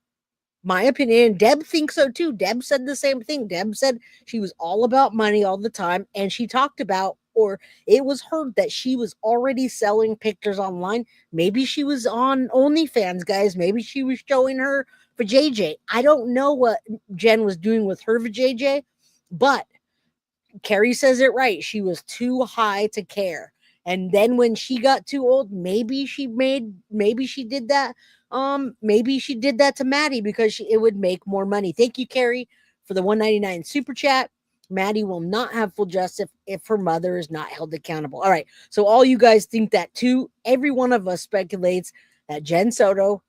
my opinion. Deb thinks so too. Deb said the same thing. Deb said she was all about money all the time. And she talked about, or it was heard that she was already selling pictures online. Maybe she was on OnlyFans, guys. Maybe she was showing her for JJ. I don't know what Jenn was doing with her for JJ, but Carrie says it right. She was too high to care. And then when she got too old, maybe she did that. Maybe she did that to Maddie because it would make more money. Thank you, Carrie, for the 199 super chat. Maddie will not have full justice if her mother is not held accountable. All right. So all you guys think that too. Every one of us speculates that Jenn Soto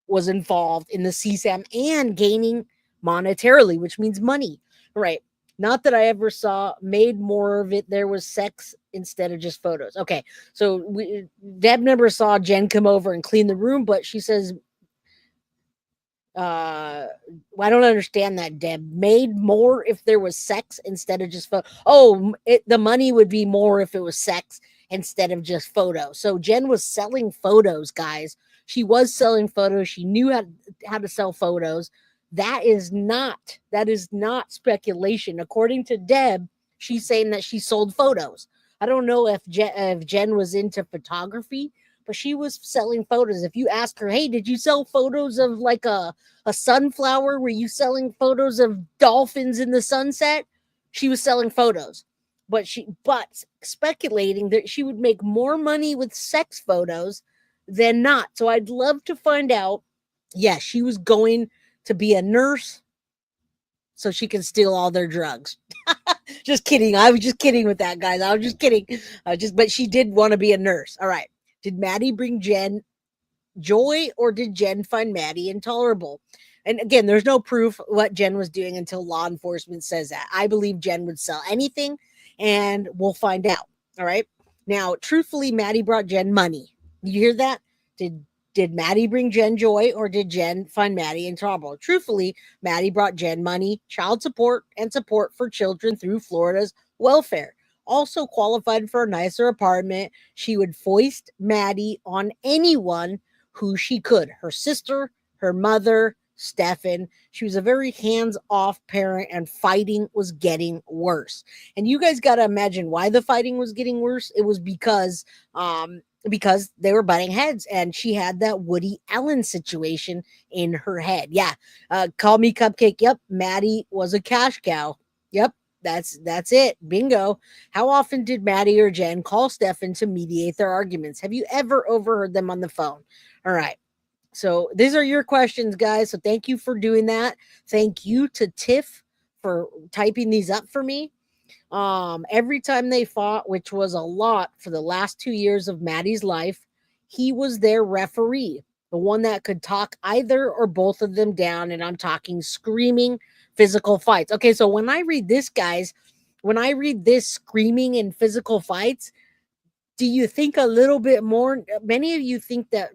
was involved in the CSAM and gaining monetarily, which means money. All right. Not that I ever saw, made more of it. There was sex instead of just photos. Okay. So Deb never saw Jenn come over and clean the room, but she says, I don't understand that, Deb. Made more if there was sex instead of just photo. Oh, the money would be more if it was sex instead of just photo. So Jenn was selling photos, guys. She was selling photos. She knew how to sell photos. That is not speculation. According to Deb, she's saying that she sold photos. I don't know if Jenn was into photography, but she was selling photos. If you ask her, hey, did you sell photos of like a sunflower? Were you selling photos of dolphins in the sunset? She was selling photos. But speculating that she would make more money with sex photos than not. So I'd love to find out. Yes, she was going to be a nurse so she can steal all their drugs. Just kidding. I was just kidding with that, guys. I was just kidding. But she did want to be a nurse. All right. Did Maddie bring Jenn joy, or did Jenn find Maddie intolerable? And again, there's no proof what Jenn was doing until law enforcement says that. I believe Jenn would sell anything, and we'll find out. All right. Now, truthfully, Maddie brought Jenn money. You hear that? Did Maddie bring Jenn joy, or did Jenn find Maddie intolerable? Truthfully, Maddie brought Jenn money, child support, and support for children through Florida's welfare. Also qualified for a nicer apartment. She would foist Maddie on anyone who she could. Her sister, her mother, Stephan. She was a very hands-off parent, and fighting was getting worse. And you guys got to imagine why the fighting was getting worse. It was because they were butting heads, and she had that Woody Allen situation in her head. Yeah. Call me Cupcake. Yep. Maddie was a cash cow. Yep. That's it. Bingo. How often did Maddie or Jenn call Stephan to mediate their arguments? Have you ever overheard them on the phone? All right. So these are your questions, guys. So thank you for doing that. Thank you to Tiff for typing these up for me. Every time they fought, which was a lot for the last 2 years of Maddie's life, he was their referee, the one that could talk either or both of them down. And I'm talking screaming physical fights. Okay, so when I read this, guys, when I read this screaming and physical fights, do you think a little bit more? Many of you think that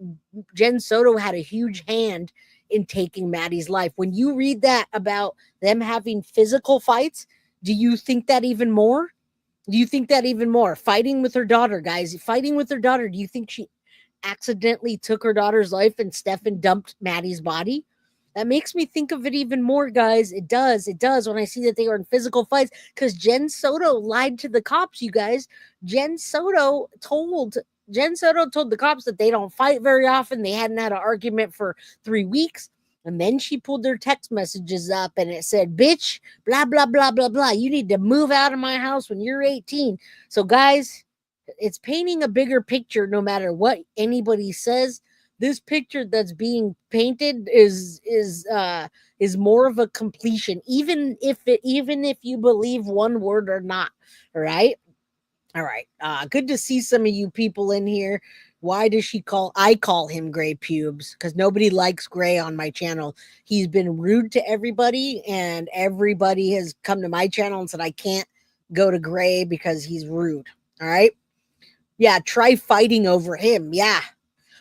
Jenn Soto had a huge hand in taking Maddie's life. When you read that about them having physical fights, do you think that even more? Do you think that even more? Fighting with her daughter, guys. Fighting with her daughter. Do you think she accidentally took her daughter's life and Stephan dumped Maddie's body? That makes me think of it even more, guys. It does. It does when I see that they were in physical fights, because Jenn Soto lied to the cops, you guys. Jenn Soto told the cops that they don't fight very often. They hadn't had an argument for 3 weeks. And then she pulled their text messages up and it said, bitch, blah, blah, blah, blah, blah. You need to move out of my house when you're 18. So, guys, it's painting a bigger picture no matter what anybody says. This picture that's being painted is more of a completion, even if you believe one word or not. All right. Good to see some of you people in here. Why does I call him Gray Pubes? Because nobody likes Gray on my channel. He's been rude to everybody, and everybody has come to my channel and said I can't go to Gray because he's rude. All right. Yeah. Try fighting over him. Yeah.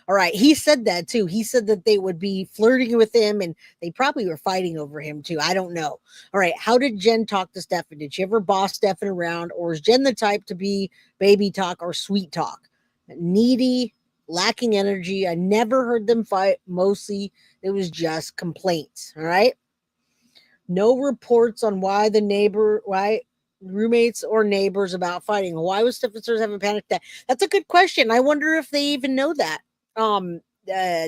All right. He said that too. He said that they would be flirting with him and they probably were fighting over him too. I don't know. All right. How did Jenn talk to Stephan? Did she ever boss Stephan around, or is Jenn the type to be baby talk or sweet talk? Needy lacking energy. I never heard them fight. Mostly it was just complaints. All right. No reports on why roommates or neighbors about fighting. Why was Stephan Stern's having a panic attack? That's a good question. I wonder if they even know that.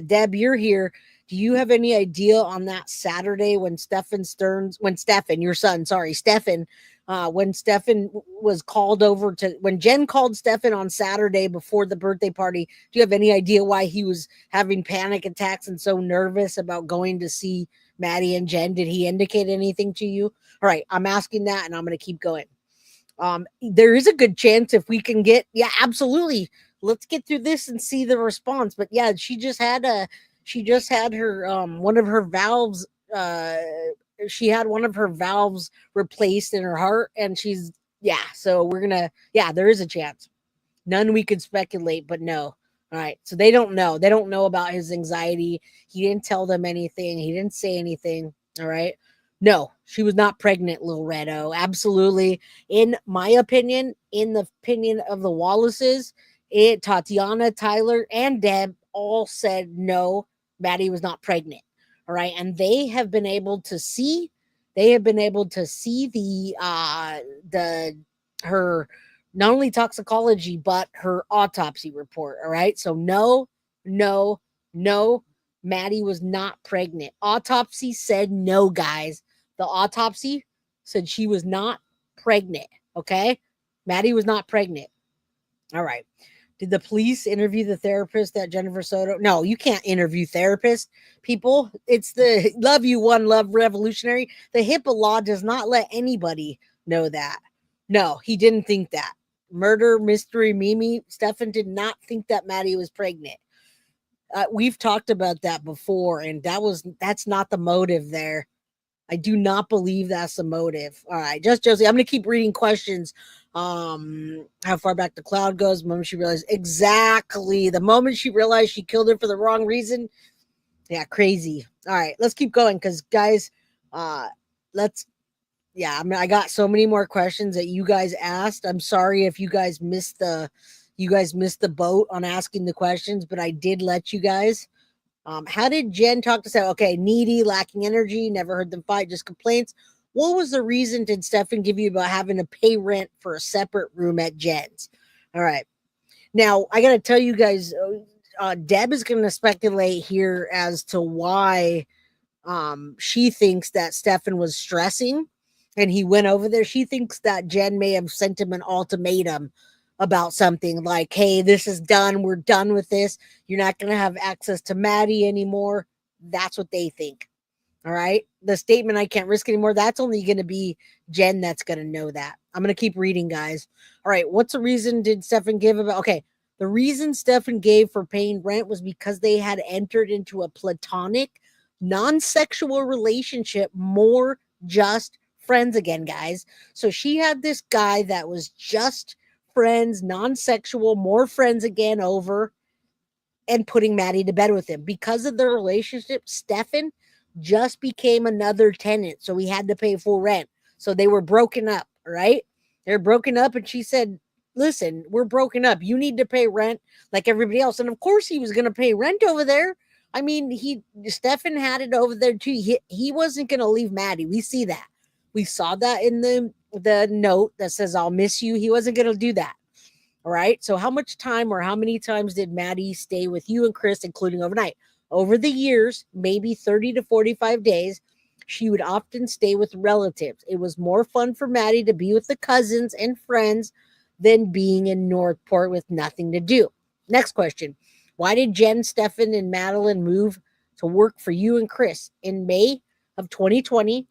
Deb, you're here. Do you have any idea on that Saturday when Stephan, your son, sorry, Stephan, when Stephan was called over when Jenn called Stephan on Saturday before the birthday party, do you have any idea why he was having panic attacks and so nervous about going to see Maddie and Jenn? Did he indicate anything to you? All right, I'm asking that and I'm going to keep going. There is a good chance if we can get, yeah, absolutely. Let's get through this and see the response. But yeah, she just had her one of her valves she had one of her valves replaced in her heart, and so we're gonna, there is a chance. None we could speculate, but no. All right. So they don't know. They don't know about his anxiety. He didn't tell them anything. He didn't say anything. All right. No, she was not pregnant, Lil Redo. Absolutely. In my opinion, in the opinion of the Wallaces, Tatiana, Tyler, and Deb all said no, Maddie was not pregnant. All right. And they have been able to see her not only toxicology, but her autopsy report. All right. So no, Maddie was not pregnant. Autopsy said no, guys. The autopsy said she was not pregnant. Okay. Maddie was not pregnant. All right. Did the police interview the therapist that Jennifer Soto? No, you can't interview therapists, people. It's the love you, one love revolutionary. The HIPAA law does not let anybody know that. No, he didn't think that. Murder mystery Mimi, Stephan did not think that Maddie was pregnant. We've talked about that before, and that's not the motive there. I do not believe that's the motive. All right, just Josie. I'm going to keep reading questions. How far back the cloud goes. The moment she realized exactly the moment she realized she killed her for the wrong reason. Yeah, crazy. All right, let's keep going because guys, I got so many more questions that you guys asked. I'm sorry if you guys missed the boat on asking the questions, but I did let you guys. How did Jenn talk to Stephan? Okay, needy, lacking energy, never heard them fight, just complaints. What was the reason did Stephan give you about having to pay rent for a separate room at Jenn's? All right. Now, I got to tell you guys, Deb is going to speculate here as to why she thinks that Stephan was stressing and he went over there. She thinks that Jenn may have sent him an ultimatum about something like, hey, this is done. We're done with this. You're not going to have access to Maddie anymore. That's what they think. All right. The statement, I can't risk anymore. That's only going to be Jenn that's going to know that. I'm going to keep reading, guys. All right. What's the reason did Stephan give about? Okay. The reason Stephan gave for paying rent was because they had entered into a platonic, non-sexual relationship, more just friends again, guys. So she had this guy that was just friends, non-sexual, more friends again over, and putting Maddie to bed with him. Because of their relationship, Stephan just became another tenant. So he had to pay full rent. So they were broken up, right? They're broken up. And she said, listen, we're broken up. You need to pay rent like everybody else. And of course he was going to pay rent over there. I mean, Stephan had it over there too. He wasn't going to leave Maddie. We see that. We saw that in the note that says, I'll miss you. He wasn't going to do that. All right. So how much time or how many times did Maddie stay with you and Chris, including overnight? Over the years, maybe 30 to 45 days, she would often stay with relatives. It was more fun for Maddie to be with the cousins and friends than being in Northport with nothing to do. Next question. Why did Jenn, Stephan, and Madeline move to work for you and Chris? In May of 2020,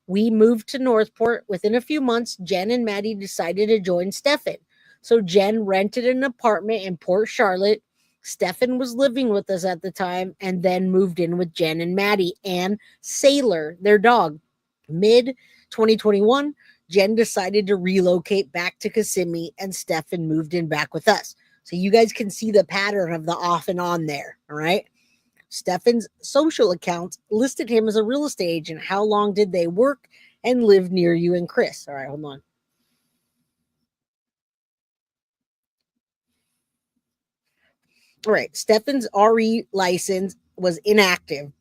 we moved to Northport. Within a few months, Jenn and Maddie decided to join Stephan. So Jenn rented an apartment in Port Charlotte. Stephan was living with us at the time and then moved in with Jenn and Maddie and Sailor, their dog. Mid 2021, Jenn decided to relocate back to Kissimmee and Stephan moved in back with us. So you guys can see the pattern of the off and on there. All right. Stephan's social accounts listed him as a real estate agent. How long did they work and live near you and Chris? All right, hold on. All right. Stephan's RE license was inactive,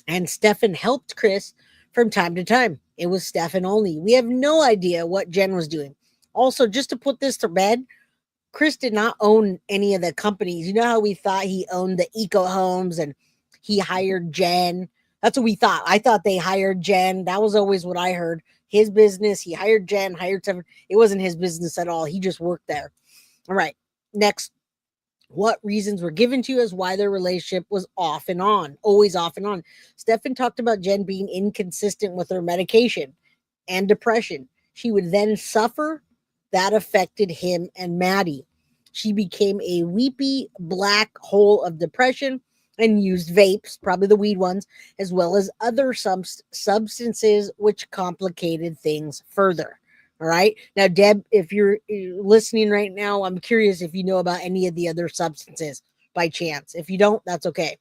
and Stephan helped Chris from time to time. It was Stephan only. We have no idea what Jenn was doing. Also, just to put this to bed, Chris did not own any of the companies. You know how we thought he owned the eco homes and he hired Jenn? That's what we thought. I thought they hired Jenn. That was always what I heard. His business. He hired Jenn, hired Stephan. It wasn't his business at all. He just worked there. All right. Next, what reasons were given to you as why their relationship was off and on, always off and on. Stephan talked about Jenn being inconsistent with her medication and depression. She would then suffer. That affected him and Maddie. She became a weepy black hole of depression and used vapes, probably the weed ones, as well as other substances, which complicated things further. All right. Now, Deb, if you're listening right now, I'm curious if you know about any of the other substances by chance. If you don't, that's okay.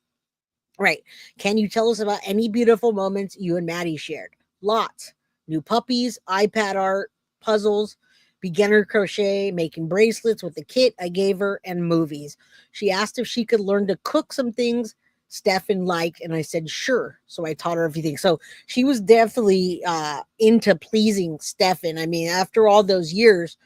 All right. Can you tell us about any beautiful moments you and Maddie shared? Lots. New puppies, iPad art, puzzles, beginner crochet, making bracelets with the kit I gave her, and movies. She asked if she could learn to cook some things Stephan liked, and I said sure. So I taught her everything. So she was definitely into pleasing Stephan. I mean, after all those years,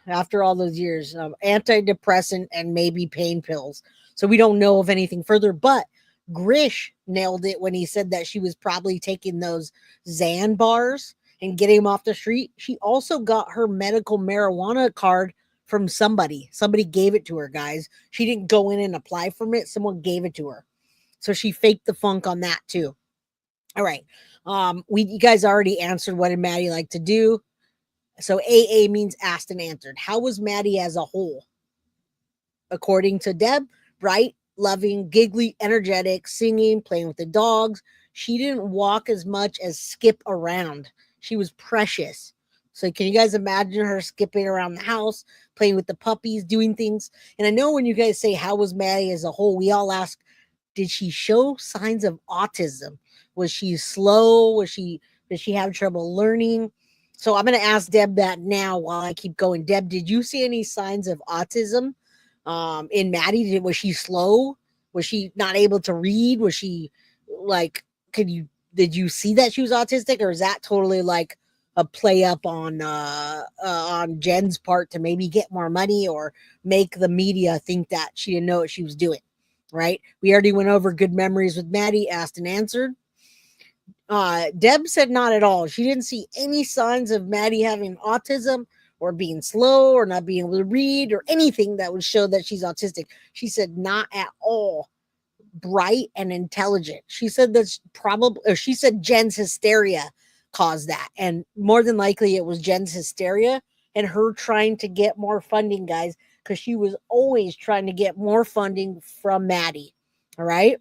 after all those years, antidepressant and maybe pain pills. So we don't know of anything further, but Grish nailed it when he said that she was probably taking those Xan bars and getting them off the street. She also got her medical marijuana card from somebody. Somebody gave it to her, guys. She didn't go in and apply for it. Someone gave it to her. So she faked the funk on that too. All right. You guys already answered what did Maddie like to do. So AA means asked and answered. How was Maddie as a whole? According to Deb, bright, loving, giggly, energetic, singing, playing with the dogs. She didn't walk as much as skip around. She was precious. So can you guys imagine her skipping around the house, playing with the puppies, doing things? And I know when you guys say, how was Maddie as a whole? We all ask, did she show signs of autism? Was she slow? Did she have trouble learning? So I'm going to ask Deb that now while I keep going. Deb, did you see any signs of autism in Maddie? Was she slow? Was she not able to read? Was she like, did you see that she was autistic, or is that totally like a play up on Jenn's part to maybe get more money or make the media think that she didn't know what she was doing? Right? We already went over good memories with Maddie, asked and answered. Deb said not at all. She didn't see any signs of Maddie having autism or being slow or not being able to read or anything that would show that she's autistic. She said not at all. Bright and intelligent. She said that's she said Jenn's hysteria caused that. And more than likely it was Jenn's hysteria and her trying to get more funding, guys, because she was always trying to get more funding from Maddie. All right.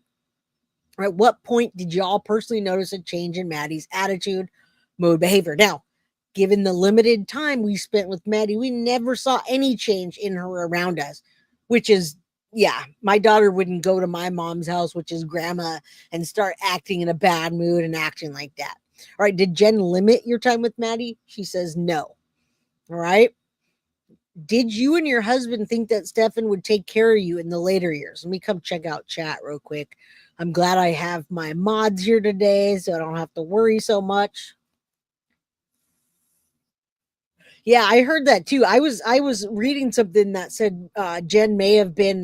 At what point did y'all personally notice a change in Maddie's attitude, mood, behavior? Now, given the limited time we spent with Maddie, we never saw any change in her around us, which is, yeah, my daughter wouldn't go to my mom's house, which is grandma, and start acting in a bad mood and acting like that. All right, did Jenn limit your time with Maddie? She says no. All right. Did you and your husband think that Stephan would take care of you in the later years? Let me come check out chat real quick. I'm glad I have my mods here today, so I don't have to worry so much. Yeah, I heard that too. I was reading something that said Jenn may have been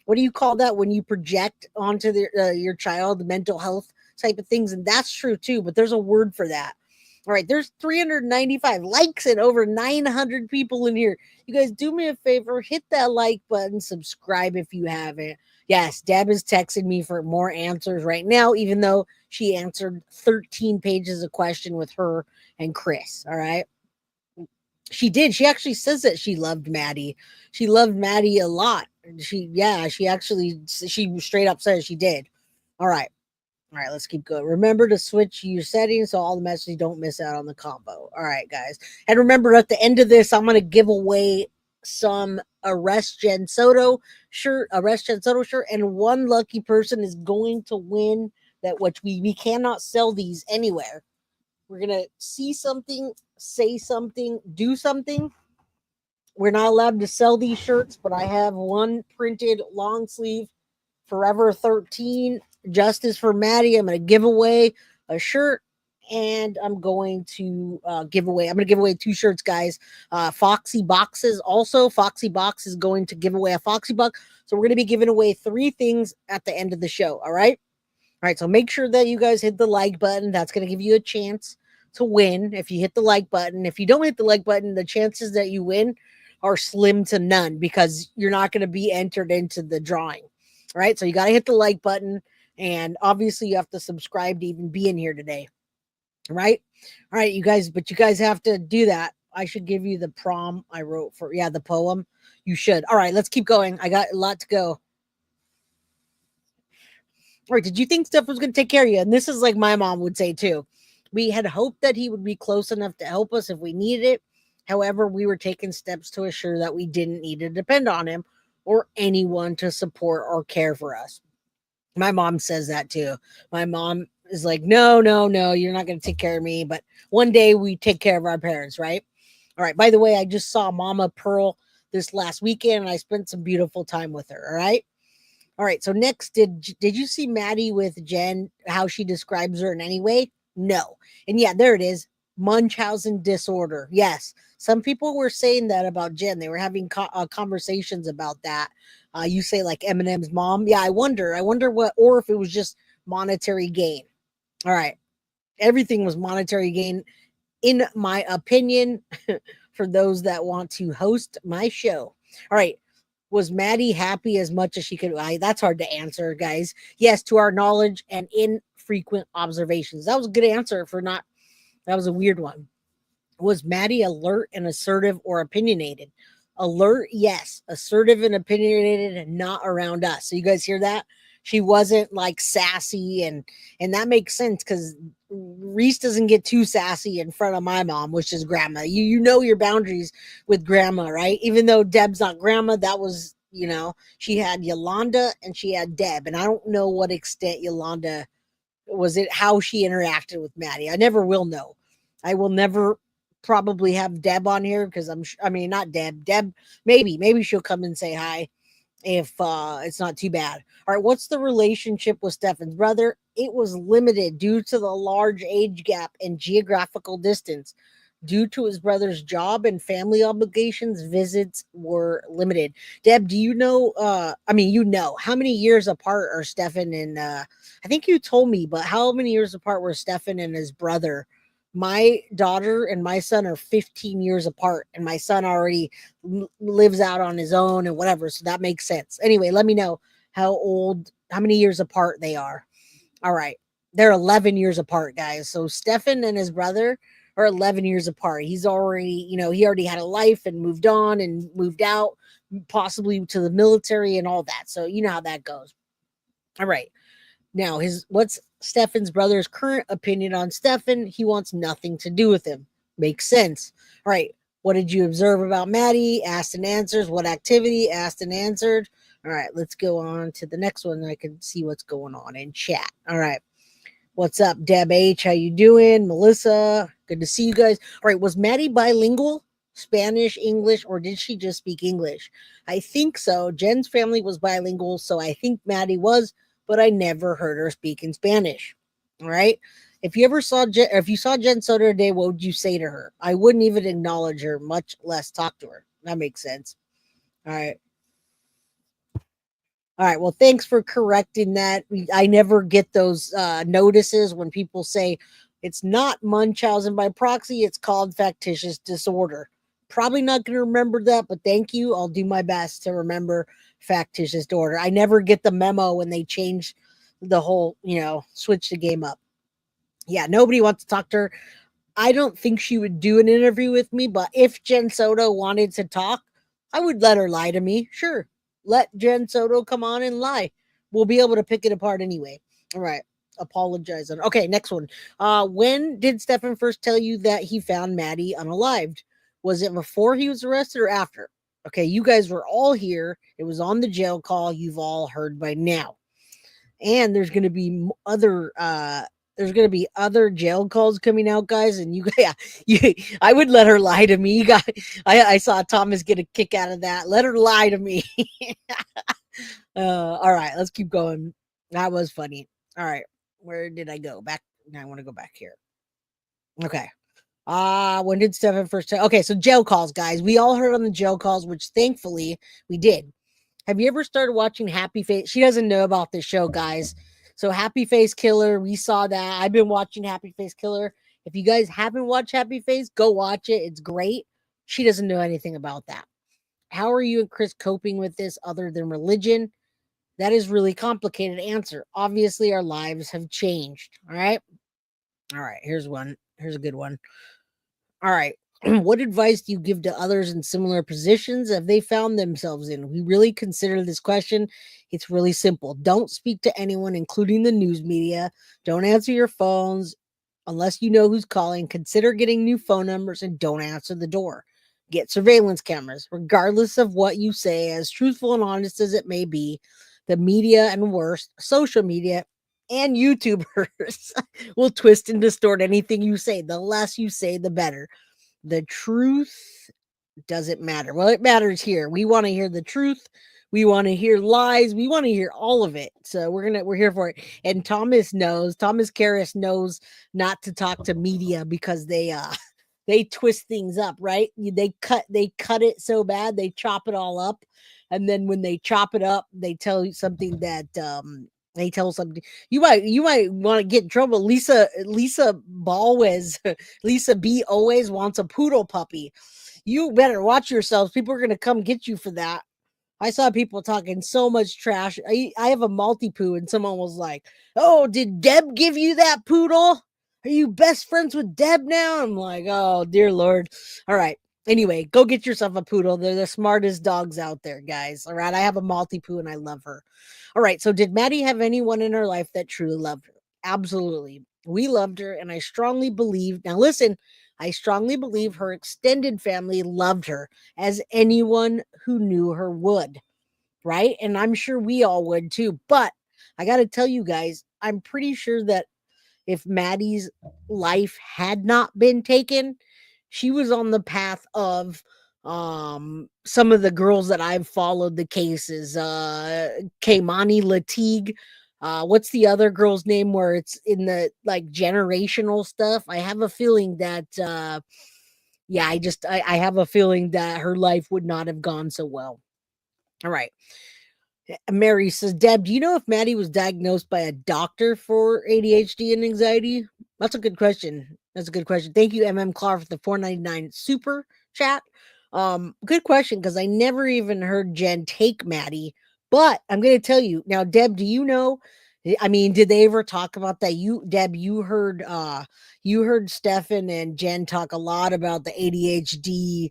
what do you call that when you project onto your child, the mental health type of things, and that's true too. But there's a word for that. All right, there's 395 likes and over 900 people in here. You guys do me a favor, hit that like button, subscribe if you haven't. Yes, Deb is texting me for more answers right now, even though she answered 13 pages of question with her and Chris. All right. She did. She actually says that she loved Maddie. She loved Maddie a lot. She straight up says she did. All right. All right, let's keep going. Remember to switch your settings so all the messages don't miss out on the combo. All right, guys. And remember, at the end of this, I'm going to give away some Jenn Soto shirt, and one lucky person is going to win that, which we cannot sell these anywhere. We're going to see something, say something, do something, We're not allowed to sell these shirts, but I have one printed long sleeve Forever 13 Justice for Maddie. I'm going to give away a shirt, and I'm going to give away 2 shirts, guys. Foxy Boxes also. Foxy Box is going to give away a Foxy Buck. So we're going to be giving away 3 things at the end of the show. All right. All right. So make sure that you guys hit the like button. That's going to give you a chance to win if you hit the like button. If you don't hit the like button, the chances that you win are slim to none because you're not going to be entered into the drawing. All right. So you got to hit the like button. And obviously, you have to subscribe to even be in here today. Right. All right, you guys, but you guys have to do that. I should give you the prom I wrote for, the poem. You should. All right, let's keep going. I got a lot to go. All right, did you think Steph was going to take care of you? And this is like my mom would say too. We had hoped that he would be close enough to help us if we needed it. However, we were taking steps to assure that we didn't need to depend on him or anyone to support or care for us. My mom says that too. My mom is like, no, you're not going to take care of me. But one day we take care of our parents, right? All right. By the way, I just saw Mama Pearl this last weekend and I spent some beautiful time with her. All right. All right. So next, did you see Maddie with Jenn, how she describes her in any way? No. And yeah, there it is. Munchausen disorder. Yes. Some people were saying that about Jenn. They were having conversations about that. You say like Eminem's mom. Yeah, I wonder what, or if it was just monetary gain. All right. Everything was monetary gain, in my opinion, for those that want to host my show. All right. Was Maddie happy as much as she could? That's hard to answer, guys. Yes, to our knowledge and infrequent observations. That was a good answer for not, that was a weird one. Was Maddie alert and assertive or opinionated? Alert, yes. Assertive and opinionated, not around us. So you guys hear that? She wasn't like sassy, and that makes sense because Reese doesn't get too sassy in front of my mom, which is grandma. You know your boundaries with grandma, right? Even though Deb's not grandma, that was, she had Yolanda and she had Deb, and I don't know what extent Yolanda was it how she interacted with Maddie. I never will know. I will never probably have Deb on here because not Deb, maybe she'll come and say hi if it's not too bad. All right, what's the relationship with Stephan's brother? It was limited due to the large age gap and geographical distance. Due to his brother's job and family obligations, visits were limited. Deb, do you know, how many years apart are Stephan and, I think you told me, but how many years apart were Stephan and his brother? My daughter and my son are 15 years apart, and my son already lives out on his own and whatever. So that makes sense. Anyway, let me know how many years apart they are. All right. They're 11 years apart, guys. So Stephan and his brother are 11 years apart. He's already, he already had a life and moved on and moved out, possibly to the military and all that. So you know how that goes. All right. Now, what's Stephan's brother's current opinion on Stephan? He wants nothing to do with him. Makes sense. All right. What did you observe about Maddie? Asked and answers. What activity? Asked and answered. All right. Let's go on to the next one. I can see what's going on in chat. All right. What's up, Deb H? How you doing? Melissa, good to see you guys. All right. Was Maddie bilingual? Spanish, English, or did she just speak English? I think so. Jenn's family was bilingual, so I think Maddie was, but I never heard her speak in Spanish. All right. If you saw Jenn Soto today, what would you say to her? I wouldn't even acknowledge her, much less talk to her. That makes sense. All right. All right. Well, thanks for correcting that. I never get those notices when people say it's not Munchausen by proxy. It's called factitious disorder. Probably not going to remember that, but thank you. I'll do my best to remember factitious disorder. I never get the memo when they change the whole, switch the game up. Yeah, nobody wants to talk to her. I don't think she would do an interview with me, but if Jenn Soto wanted to talk, I would let her lie to me. Sure. Let Jenn Soto come on and lie. We'll be able to pick it apart anyway. All right. Apologize. Okay, next one. When did Stephan first tell you that he found Maddie unalived? Was it before he was arrested or after? Okay, you guys were all here. It was on the jail call. You've all heard by now. And there's going to be other there's gonna be other jail calls coming out, guys, and I would let her lie to me. I saw Thomas get a kick out of that. Let her lie to me. All right, let's keep going. That was funny. All right, where did I go? Back. Now I want to go back here. Okay. When did Stephan first tell? Okay, so jail calls, guys. We all heard on the jail calls, which thankfully we did. Have you ever started watching Happy Face? She doesn't know about this show, guys. So Happy Face Killer, we saw that. I've been watching Happy Face Killer. If you guys haven't watched Happy Face, go watch it. It's great. She doesn't know anything about that. How are you and Chris coping with this other than religion? That is really complicated answer. Obviously, our lives have changed. All right. All right. Here's one. Here's a good one. All right. What advice do you give to others in similar positions have they found themselves in? We really consider this question. It's really simple. Don't speak to anyone, including the news media. Don't answer your phones unless you know who's calling. Consider getting new phone numbers and don't answer the door. Get surveillance cameras, regardless of what you say, as truthful and honest as it may be. The media and worst, social media and YouTubers will twist and distort anything you say. The less you say, the better. The truth doesn't matter. Well, it matters here. We want to hear the truth. We want to hear lies. We want to hear all of it. So we're here for it. And Thomas Karras knows not to talk to media because they twist things up, right? They cut it so bad, they chop it all up. And then when they chop it up, they tell you something that they tell something you might want to get in trouble. Lisa Balwez, Lisa B always wants a poodle puppy. You better watch yourselves. People are gonna come get you for that. I saw people talking so much trash. I have a multi-poo, and someone was like, "Oh, did Deb give you that poodle? Are you best friends with Deb now?" I'm like, "Oh, dear Lord." All right. Anyway, go get yourself a poodle. They're the smartest dogs out there, guys. All right. I have a multi-poo and I love her. All right. So did Maddie have anyone in her life that truly loved her? Absolutely. We loved her. And I strongly believe, now listen, I strongly believe her extended family loved her as anyone who knew her would. Right. And I'm sure we all would too. But I got to tell you guys, I'm pretty sure that if Maddie's life had not been taken, she was on the path of some of the girls that I've followed the cases. Kaimani Latigue. What's the other girl's name where it's in the like generational stuff? I have a feeling that yeah, I have a feeling that her life would not have gone so well. All right. Mary says, Deb, do you know if Maddie was diagnosed by a doctor for ADHD and anxiety? That's a good question. That's a good question. Thank you, Clark, for the $4.99 super chat. Good question, because I never even heard Jenn take Maddie. But I'm going to tell you now, Deb. Do you know? I mean, did they ever talk about that? Deb, you heard Stephan and Jenn talk a lot about the ADHD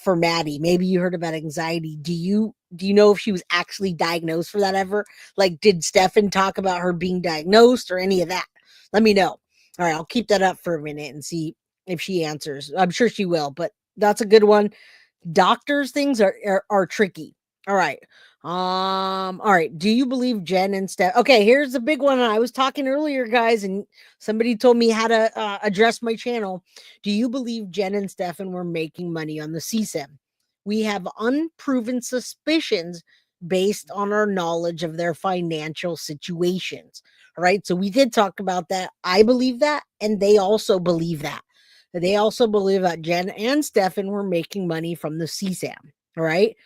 for Maddie. Maybe you heard about anxiety. Do you know if she was actually diagnosed for that ever? Like, did Stephan talk about her being diagnosed or any of that? Let me know. All right, I'll keep that up for a minute and see if she answers. I'm sure she will, but that's a good one. Doctors things are tricky. All right. All right. Do you believe Jenn and Steph? Okay, here's the big one. I was talking earlier, guys, and somebody told me how to address my channel. Do you believe Jenn and Stephan were making money on the CSEM? We have unproven suspicions based on our knowledge of their financial situations. All right. So we did talk about that. I believe that, and they also believe that. They also believe that Jenn and Stephan were making money from the CSAM. All right.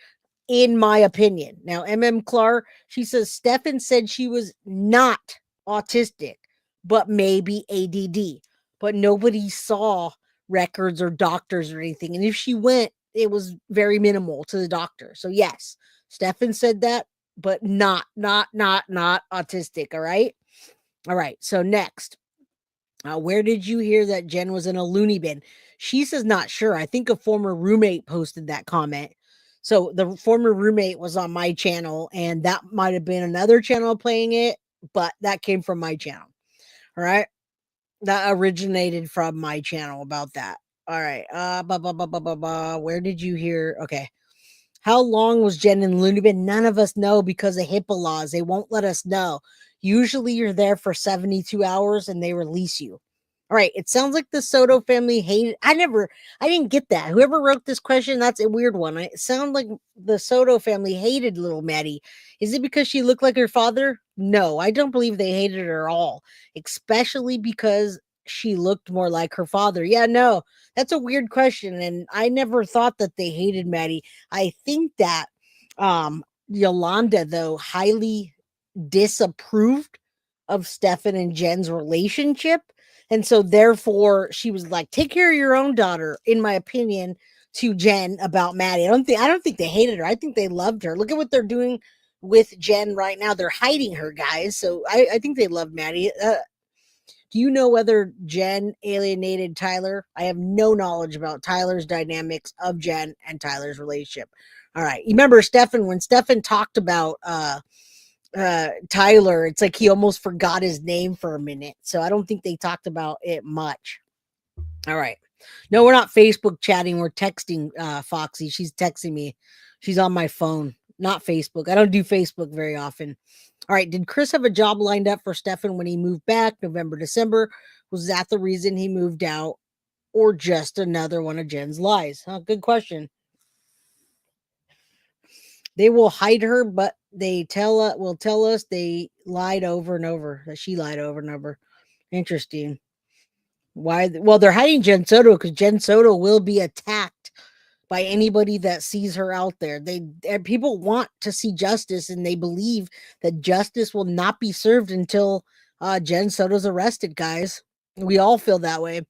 In my opinion. Now, Clark, she says Stephan said she was not autistic, but maybe ADD. But nobody saw records or doctors or anything. And if she went, it was very minimal to the doctor. So yes, Stephan said that, but not autistic. All right. All right. So next. Where did you hear that Jenn was in a loony bin? She says not sure. I think a former roommate posted that comment. So the former roommate was on my channel, and that might have been another channel playing it, but that came from my channel. All right. That originated from my channel about that. All right. Where did you hear? Okay. How long was Jenn in Looney Bin? None of us know because of HIPAA laws. They won't let us know. Usually you're there for 72 hours and they release you. All right. It sounds like the Soto family hated. I didn't get that. Whoever wrote this question, that's a weird one. It sounds like the Soto family hated little Maddie. Is it because she looked like her father? No, I don't believe they hated her at all, especially because she looked more like her father. Yeah, no, that's a weird question. And I never thought that they hated Maddie. I think that Yolanda, though, highly disapproved of Stephan and Jenn's relationship. And so therefore she was like, take care of your own daughter, in my opinion, to Jenn about Maddie. I don't think they hated her. I think they loved her. Look at what they're doing with Jenn right now. They're hiding her, guys. So I think they love Maddie. Do you know whether Jenn alienated Tyler? I have no knowledge about Tyler's dynamics of Jenn and Tyler's relationship. All right. You remember Stephan, when Stephan talked about Tyler, it's like he almost forgot his name for a minute. So I don't think they talked about it much. All right. No, we're not Facebook chatting. We're texting Foxy. She's texting me. She's on my phone, not Facebook. I don't do Facebook very often. All right. Did Chris have a job lined up for Stephan when he moved back November, December? Was that the reason he moved out, or just another one of Jenn's lies? Good question. They will hide her, but they will tell us they lied over and over, that she lied over and over. Interesting. Why? Well, they're hiding Jenn Soto because Jenn Soto will be attacked by anybody that sees her out there. People want to see justice, and they believe that justice will not be served until Jenn Soto's arrested, guys. We all feel that way.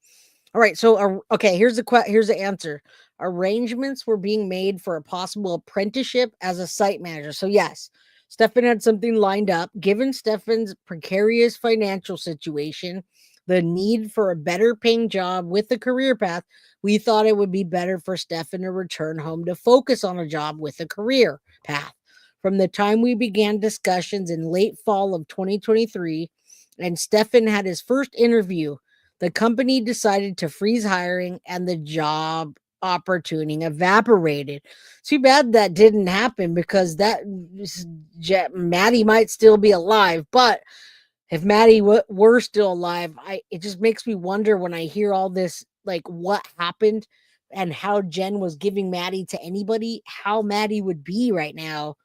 All right, so okay, here's the answer. Arrangements were being made for a possible apprenticeship as a site manager. So yes, Stephan had something lined up. Given Stephan's precarious financial situation, the need for a better paying job with a career path, we thought it would be better for Stephan to return home to focus on a job with a career path. From the time we began discussions in late fall of 2023 and Stephan had his first interview, the company decided to freeze hiring and the job opportunity evaporated. Too bad that didn't happen, because Maddie might still be alive. But if Maddie were still alive, it just makes me wonder when I hear all this, like what happened and how Jenn was giving Maddie to anybody, how Maddie would be right now.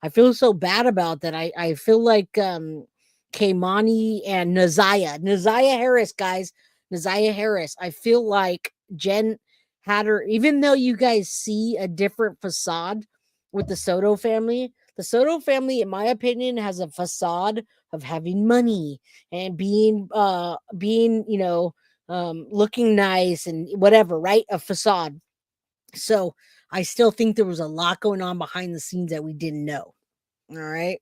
I feel so bad about that. I feel like Kaimani and Naziah Harris, guys. Naziah Harris. I feel like Jenn had her, even though you guys see a different facade with the Soto family. The Soto family, in my opinion, has a facade of having money and being looking nice and whatever, right? A facade. So I still think there was a lot going on behind the scenes that we didn't know. All right.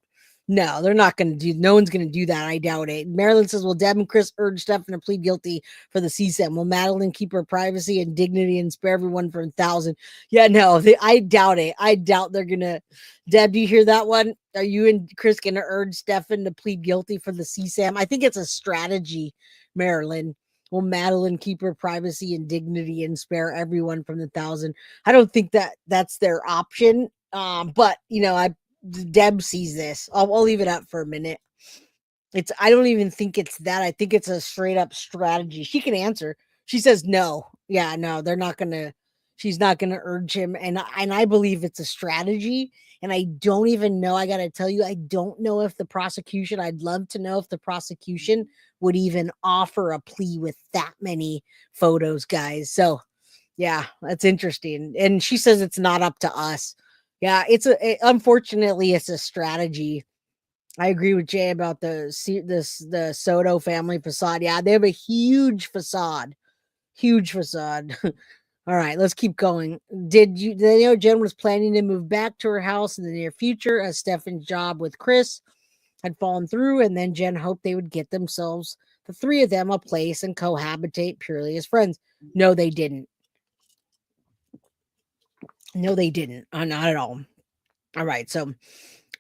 No, they're not going to do. No one's going to do that. I doubt it. Marilyn says, "Will Deb and Chris urge Stephan to plead guilty for the CSAM? Will Madeline keep her privacy and dignity and spare everyone for 1,000?" Yeah, no, I doubt it. I doubt they're gonna. Deb, do you hear that one? Are you and Chris going to urge Stephan to plead guilty for the CSAM? I think it's a strategy, Marilyn. Will Madeline keep her privacy and dignity and spare everyone from the 1,000? I don't think that's their option. But Deb sees this. I'll leave it up for a minute. I don't even think it's that. I think it's a straight up strategy. She can answer. She says no. Yeah, no, she's not gonna urge him. And I believe it's a strategy. And I don't even know. I gotta tell you, I don't know if the prosecution, I'd love to know if the prosecution would even offer a plea with that many photos, guys. So yeah, that's interesting. And she says it's not up to us. Yeah, unfortunately it's a strategy. I agree with Jay about the Soto family facade. Yeah, they have a huge facade. Huge facade. All right, let's keep going. Did they know Jenn was planning to move back to her house in the near future as Stephan's job with Chris had fallen through, and then Jenn hoped they would get themselves, the three of them, a place and cohabitate purely as friends? No, they didn't. No, they didn't. Not at all. All right, so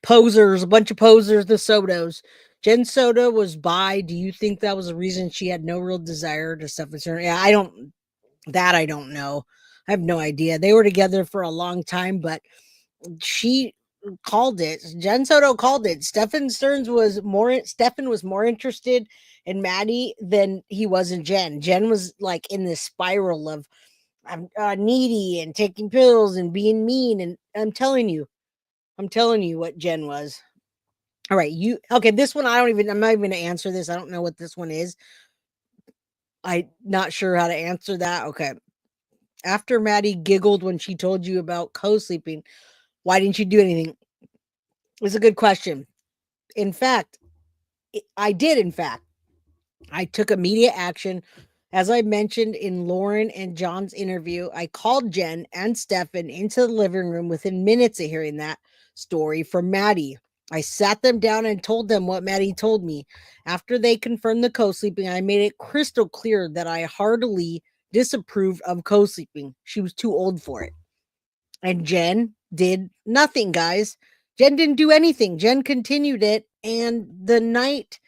posers, a bunch of posers, the Sotos. Jenn Soto was bi. Do you think that was the reason she had no real desire to stuff with her? Yeah, I don't know. I have no idea. They were together for a long time, but she called it. Jenn Soto called it. Stephan was more interested in Maddie than he was in Jenn. Jenn was like in this spiral of I'm needy and taking pills and being mean. And I'm telling you what Jenn was. All right, okay? This one I'm not even gonna answer this. I don't know what this one is. I'm not sure how to answer that. Okay. After Maddie giggled when she told you about co-sleeping, why didn't you do anything? It's a good question. In fact, I did. In fact, I took immediate action. As I mentioned in Lauren and John's interview, I called Jenn and Stephan into the living room within minutes of hearing that story from Maddie. I sat them down and told them what Maddie told me. After they confirmed the co-sleeping, I made it crystal clear that I heartily disapproved of co-sleeping. She was too old for it. And Jenn did nothing, guys. Jenn didn't do anything. Jenn continued it. And the night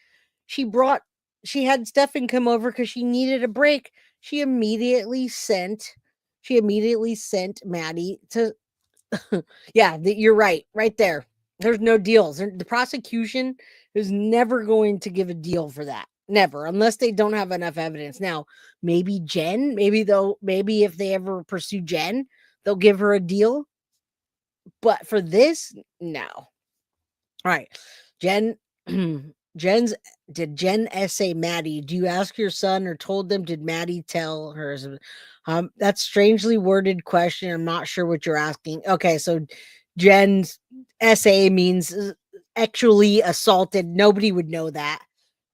she had Stephan come over because she needed a break, she immediately sent Maddie to yeah, you're right there. There's no deals. The prosecution is never going to give a deal for that. Never, unless they don't have enough evidence. Now, maybe Jenn, maybe if they ever pursue Jenn, they'll give her a deal. But for this, no. All right. Jenn did Jenn essay Maddie? Do you ask your son or told them? Did Maddie tell her? That's strangely worded question. I'm not sure what you're asking. Okay, so Jenn's essay means actually assaulted. Nobody would know that.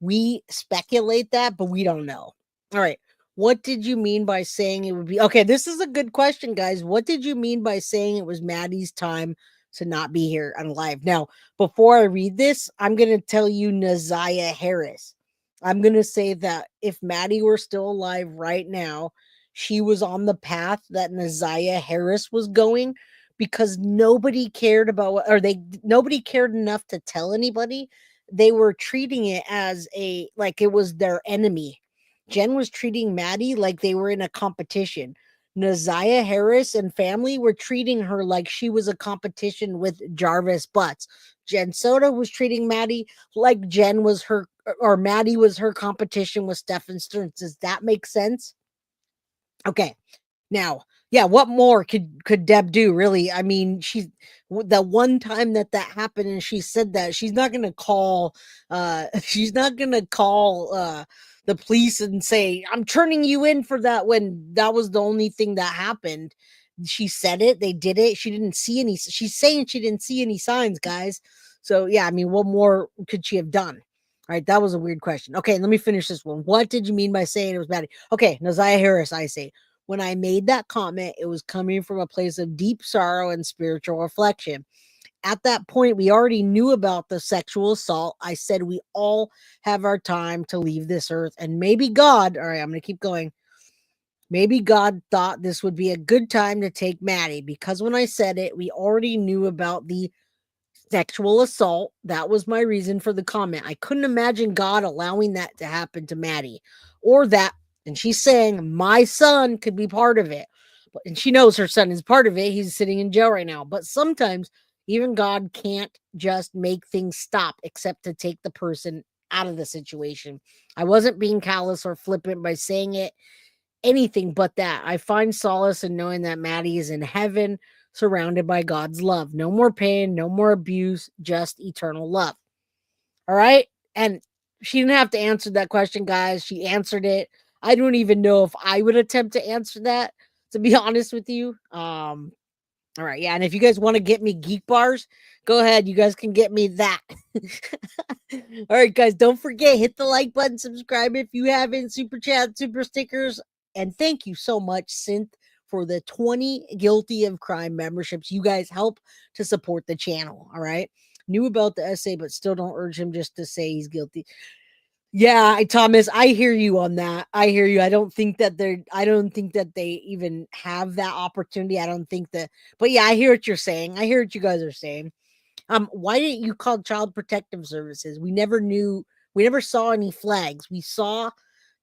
We speculate that, but we don't know. All right. What did you mean by saying it would be? Okay, this is a good question, guys. What did you mean by saying it was Maddie's time to not be here on live? Now, before I read this, I'm going to tell you Naziah Harris. I'm going to say that if Maddie were still alive right now, she was on the path that Naziah Harris was going because nobody cared about nobody cared enough to tell anybody. They were treating it as like it was their enemy. Jenn was treating Maddie like they were in a competition. Naziah Harris and family were treating her like she was a competition with Jarvis Butts. Jenn Soto was treating Maddie like Maddie was her competition with Stephan Stearns. Does that make sense? Okay. Now, yeah, what more could Deb do, really? I mean, the one time that happened and she said that she's not going to call the police and say, I'm turning you in for that, when that was the only thing that happened. She said it, they did it. She's saying she didn't see any signs, guys. So yeah, I mean, what more could she have done? All right, that was a weird question. Okay, let me finish this one. What did you mean by saying it was Maddie? Okay, Naziah Harris, I say. When I made that comment, it was coming from a place of deep sorrow and spiritual reflection. At that point, we already knew about the sexual assault. I said we all have our time to leave this earth. And maybe God, all right, I'm going to keep going. Maybe God thought this would be a good time to take Maddie, because when I said it, we already knew about the sexual assault. That was my reason for the comment. I couldn't imagine God allowing that to happen to Maddie, or that, and she's saying my son could be part of it. And she knows her son is part of it. He's sitting in jail right now. But sometimes even God can't just make things stop except to take the person out of the situation. I wasn't being callous or flippant by saying it anything but that. I find solace in knowing that Maddie is in heaven, surrounded by God's love. No more pain, no more abuse, just eternal love. All right? And she didn't have to answer that question, guys. She answered it. I don't even know if I would attempt to answer that, to be honest with you. All right, yeah, and if you guys want to get me geek bars, go ahead. You guys can get me that. All right, guys, don't forget, hit the like button, subscribe if you haven't, super chat, super stickers, and thank you so much, Synth, for the 20 Guilty of Crime memberships. You guys help to support the channel, all right? Knew about the essay, but still don't urge him just to say he's guilty. Yeah, Thomas, I hear you on that. I hear you. I don't think that they even have that opportunity. But yeah, I hear what you're saying. I hear what you guys are saying. Why didn't you call Child Protective Services? We never saw any flags. We saw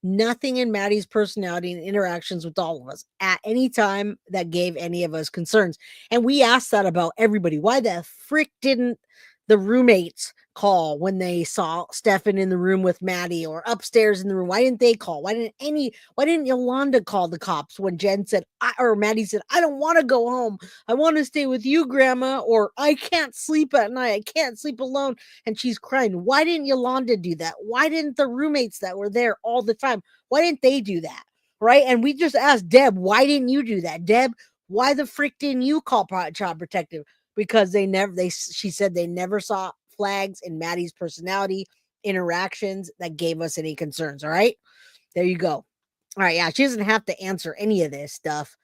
Nothing in Maddie's personality and interactions with all of us at any time that gave any of us concerns. And we asked that about everybody. Why the frick didn't the roommates call when they saw Stephan in the room with Maddie, or upstairs in the room? Why didn't they call? Why didn't Yolanda call the cops when Jenn said, or Maddie said, I don't want to go home. I want to stay with you, Grandma, or I can't sleep at night. I can't sleep alone. And she's crying. Why didn't Yolanda do that? Why didn't the roommates that were there all the time, why didn't they do that? Right? And we just asked Deb, why didn't you do that? Deb, why the frick didn't you call Child Protective? Because she said they never saw flags in Maddie's personality interactions that gave us any concerns. All right, there you go. All right, yeah, she doesn't have to answer any of this stuff.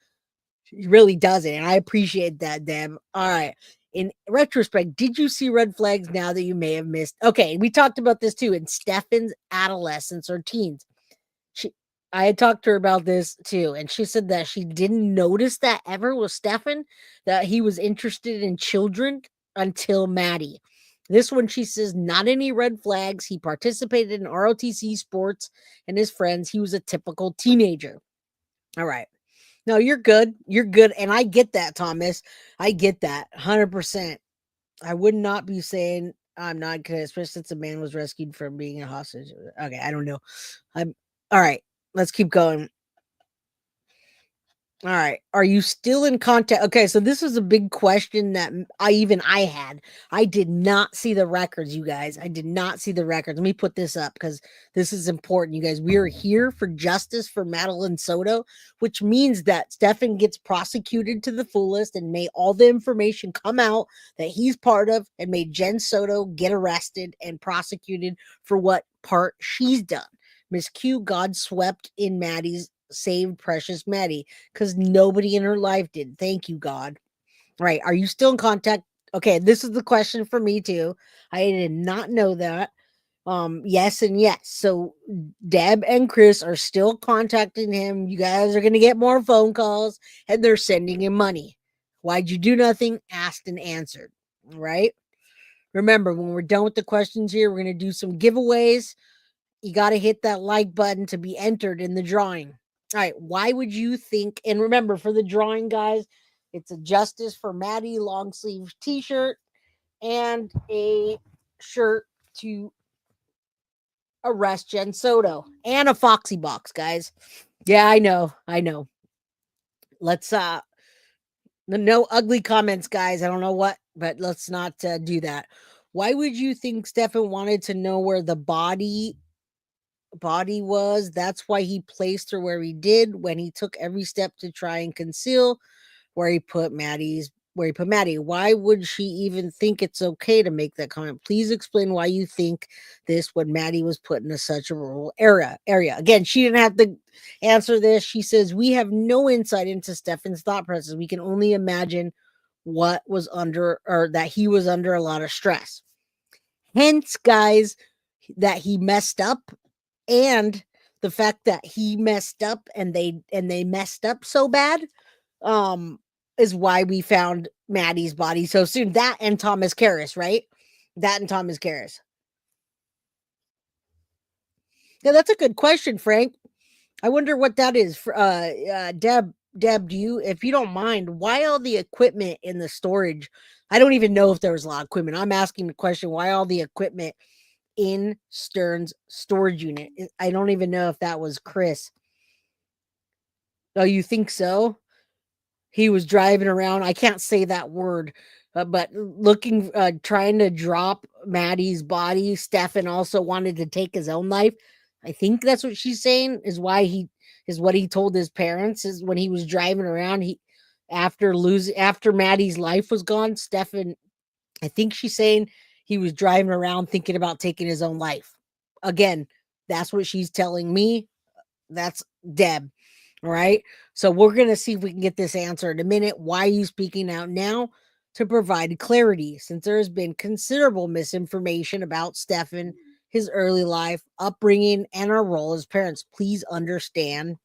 She really doesn't, and I appreciate that, Deb. All right. In retrospect, did you see red flags now that you may have missed? Okay, we talked about this too in Stephan's adolescence or teens. I had talked to her about this too, and she said that she didn't notice that ever with Stephan, that he was interested in children until Maddie. This one, she says, not any red flags. He participated in ROTC sports and his friends. He was a typical teenager. All right. No, you're good. You're good. And I get that, Thomas. I get that 100%. I would not be saying I'm not good, especially since a man was rescued from being a hostage. Okay. I don't know. I'm all right. Let's keep going. All right. Are you still in contact? Okay, so this is a big question that I had. I did not see the records, you guys. I did not see the records. Let me put this up because this is important, you guys. We are here for justice for Madeline Soto, which means that Stephan gets prosecuted to the fullest, and may all the information come out that he's part of, and may Jenn Soto get arrested and prosecuted for what part she's done. Miss Q, God swept in Maddie's, saved precious Maddie, because nobody in her life did. Thank you, God. Right. Are you still in contact? Okay, this is the question for me too. I did not know that. Yes and yes. So Deb and Chris are still contacting him. You guys are gonna get more phone calls, and they're sending him money. Why'd you do nothing? Asked and answered. Right. Remember, when we're done with the questions here, we're gonna do some giveaways. You got to hit that like button to be entered in the drawing. All right. Why would you think? And remember, for the drawing, guys, it's a Justice for Maddie long sleeve t-shirt and a shirt to arrest Jenn Soto and a Foxy box, guys. Yeah, I know. Let's no ugly comments, guys. I don't know what, but let's not do that. Why would you think Stephan wanted to know where the body was? That's why he placed her where he did, when he took every step to try and conceal where he put Maddie. Why would she even think it's okay to make that comment? Please explain why you think this when Maddie was put in such a rural area. Again, she didn't have to answer this. She says, we have no insight into Stephan's thought process. We can only imagine what was under, or that he was under a lot of stress. Hence, guys, that he messed up, and the fact that he messed up and they messed up so bad is why we found Maddie's body so soon. That and Thomas Karras, right? That and Thomas Karras. Yeah, that's a good question, Frank. I wonder what that is. For Deb, do you, if you don't mind, why all the equipment in the storage? I don't even know if there was a lot of equipment. I'm asking the question, why all the equipment in Stern's storage unit? I don't even know if that was Chris. Oh, you think so? He was driving around. I can't say that word, but looking, trying to drop Maddie's body. Stephan also wanted to take his own life. I think that's what she's saying, is why what he told his parents, is when he was driving around, after Maddie's life was gone, Stephan, I think she's saying he was driving around thinking about taking his own life. Again, that's what she's telling me. That's Deb. All right. So we're going to see if we can get this answer in a minute. Why are you speaking out now? To provide clarity, since there has been considerable misinformation about Stephan, his early life, upbringing, and our role as parents. Please understand.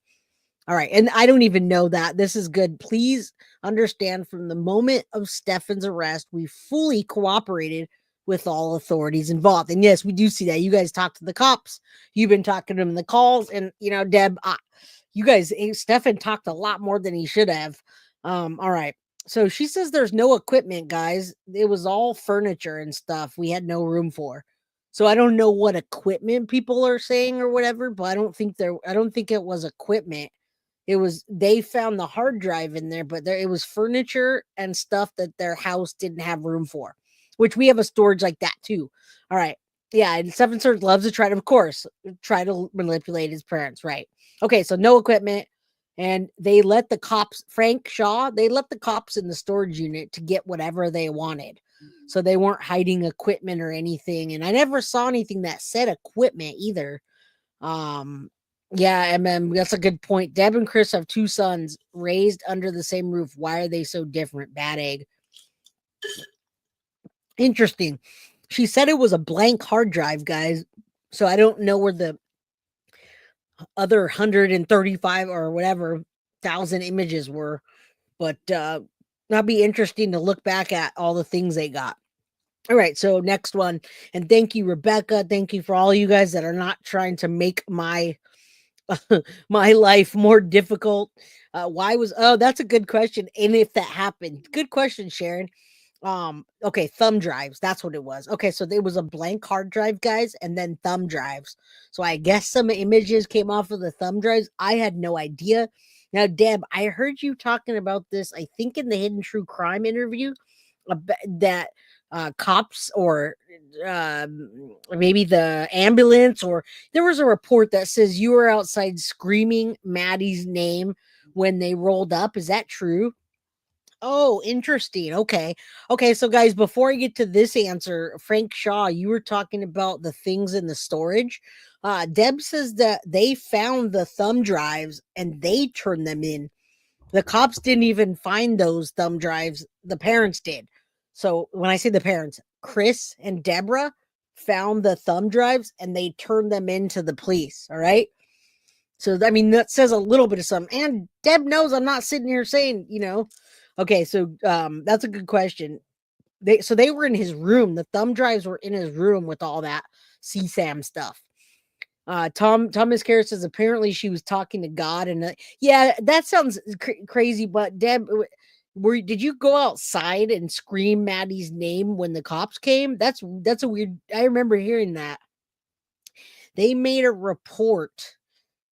All right. And I don't even know that. This is good. Please understand, from the moment of Stephan's arrest, we fully cooperated with all authorities involved. And yes, we do see that. You guys talk to the cops. You've been talking to them in the calls. And, Deb, you guys, Stephan talked a lot more than he should have. All right. So she says there's no equipment, guys. It was all furniture and stuff we had no room for. So I don't know what equipment people are saying or whatever, but I don't think it was equipment. They found the hard drive in there, but it was furniture and stuff that their house didn't have room for, which we have a storage like that too. All right. Yeah. And Stephan Search loves to try to manipulate his parents. Right. Okay. So no equipment. And they let the cops, they let the cops in the storage unit to get whatever they wanted. So they weren't hiding equipment or anything. And I never saw anything that said equipment either. Yeah, that's a good point. Deb and Chris have 2 sons raised under the same roof. Why are they so different? Bad egg. Interesting. She said it was a blank hard drive, guys. So I don't know where the other 135 or whatever thousand images were, but that'd be interesting to look back at all the things they got. All right, so next one. And thank you, Rebecca. Thank you for all you guys that are not trying to make my life more difficult. That's a good question. And if that happened, good question, Sharon. Okay, thumb drives. That's what it was. Okay, so there was a blank hard drive, guys, and then thumb drives. So I guess some images came off of the thumb drives. I had no idea. Now, Deb, I heard you talking about this, I think in the Hidden True Crime interview, that cops or maybe the ambulance, or there was a report that says you were outside screaming Maddie's name when they rolled up. Is that true? Oh, interesting. Okay. So guys, before I get to this answer, Frank Shaw, you were talking about the things in the storage. Deb says that they found the thumb drives and they turned them in. The cops didn't even find those thumb drives. The parents did. So when I say the parents, Chris and Debra found the thumb drives and they turned them into the police. All right. So, I mean, that says a little bit of something. And Deb knows I'm not sitting here saying, okay. So that's a good question. They were in his room. The thumb drives were in his room with all that CSAM stuff. Thomas Karras says apparently she was talking to God, and yeah, that sounds crazy. But Deb, did you go outside and scream Maddie's name when the cops came? That's a weird. I remember hearing that. They made a report.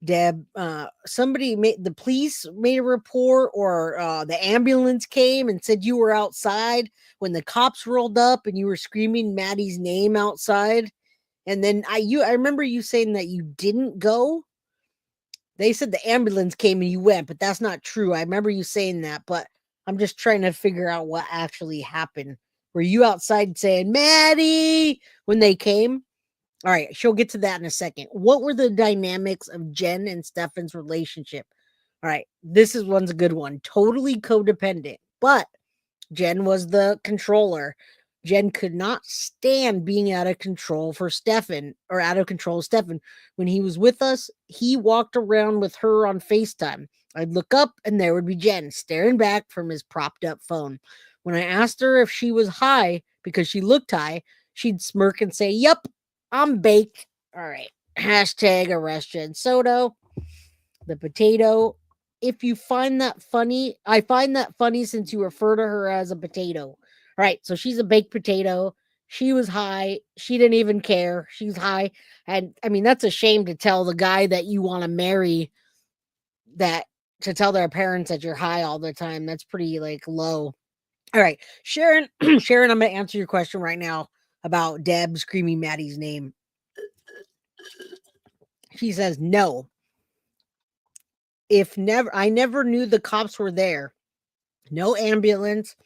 Deb, the police made a report, or the ambulance came and said you were outside when the cops rolled up and you were screaming Maddie's name outside. And then I remember you saying that you didn't go. They said the ambulance came and you went, but that's not true. I remember you saying that, but I'm just trying to figure out what actually happened. Were you outside saying Maddie when they came? All right, she'll get to that in a second. What were the dynamics of Jenn and Stephan's relationship? All right, one's a good one. Totally codependent, but Jenn was the controller. Jenn could not stand being out of control for Stephan, or out of control of Stephan. When he was with us, he walked around with her on FaceTime. I'd look up and there would be Jenn staring back from his propped up phone. When I asked her if she was high because she looked high, she'd smirk and say, "Yup, I'm baked." All right. Hashtag arrest Jenn Soto. The potato. If you find that funny, I find that funny since you refer to her as a potato. All right. So she's a baked potato. She was high. She didn't even care. She's high. And I mean, that's a shame to tell the guy that you want to marry that, to tell their parents that you're high all the time. That's pretty low. All right. Sharon, Sharon, I'm going to answer your question right now about Deb screaming Maddie's name. She says no. I never knew the cops were there. No ambulance.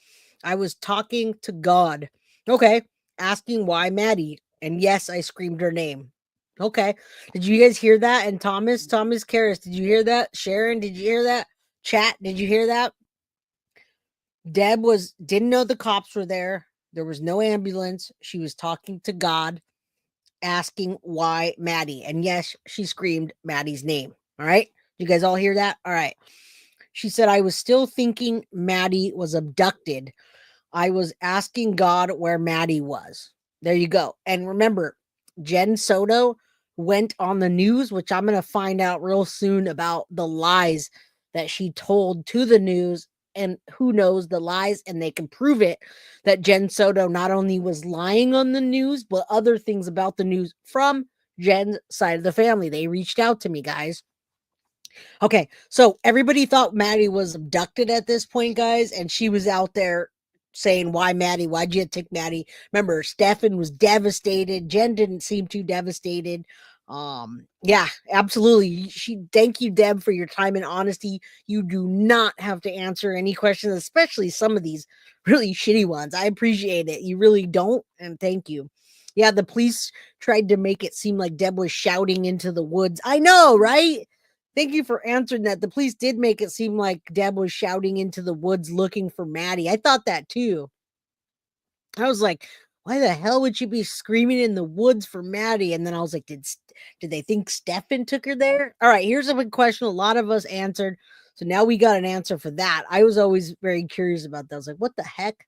I was talking to God. Okay. Asking why Maddie. And yes, I screamed her name. Okay. Did you guys hear that? And Thomas Karras, did you hear that? Sharon, did you hear that? Chat, did you hear that? Deb didn't know the cops were there. There was no ambulance. She was talking to God, asking why Maddie. And yes, she screamed Maddie's name. All right. You guys all hear that? All right. She said, I was still thinking Maddie was abducted. I was asking God where Maddie was. There you go. And remember, Jenn Soto went on the news, which I'm going to find out real soon about the lies that she told to the news. And who knows the lies, and they can prove it that Jenn Soto not only was lying on the news, but other things about the news from Jenn's side of the family. They reached out to me, guys. Okay, so everybody thought Maddie was abducted at this point, guys, and she was out there saying, "Why Maddie? Why'd you take Maddie?" Remember, Stephan was devastated. Jenn didn't seem too devastated. Yeah, absolutely. Thank you, Deb, for your time and honesty. You do not have to answer any questions, especially some of these really shitty ones. I appreciate it. You really don't, and thank you. Yeah, the police tried to make it seem like Deb was shouting into the woods. I know, right? Thank you for answering that. The police did make it seem like Deb was shouting into the woods looking for Maddie. I thought that too. I was like, why the hell would she be screaming in the woods for Maddie? And then I was like, did they think Stephan took her there? All right, here's a big question. A lot of us answered. So now we got an answer for that. I was always very curious about that. I was like, what the heck?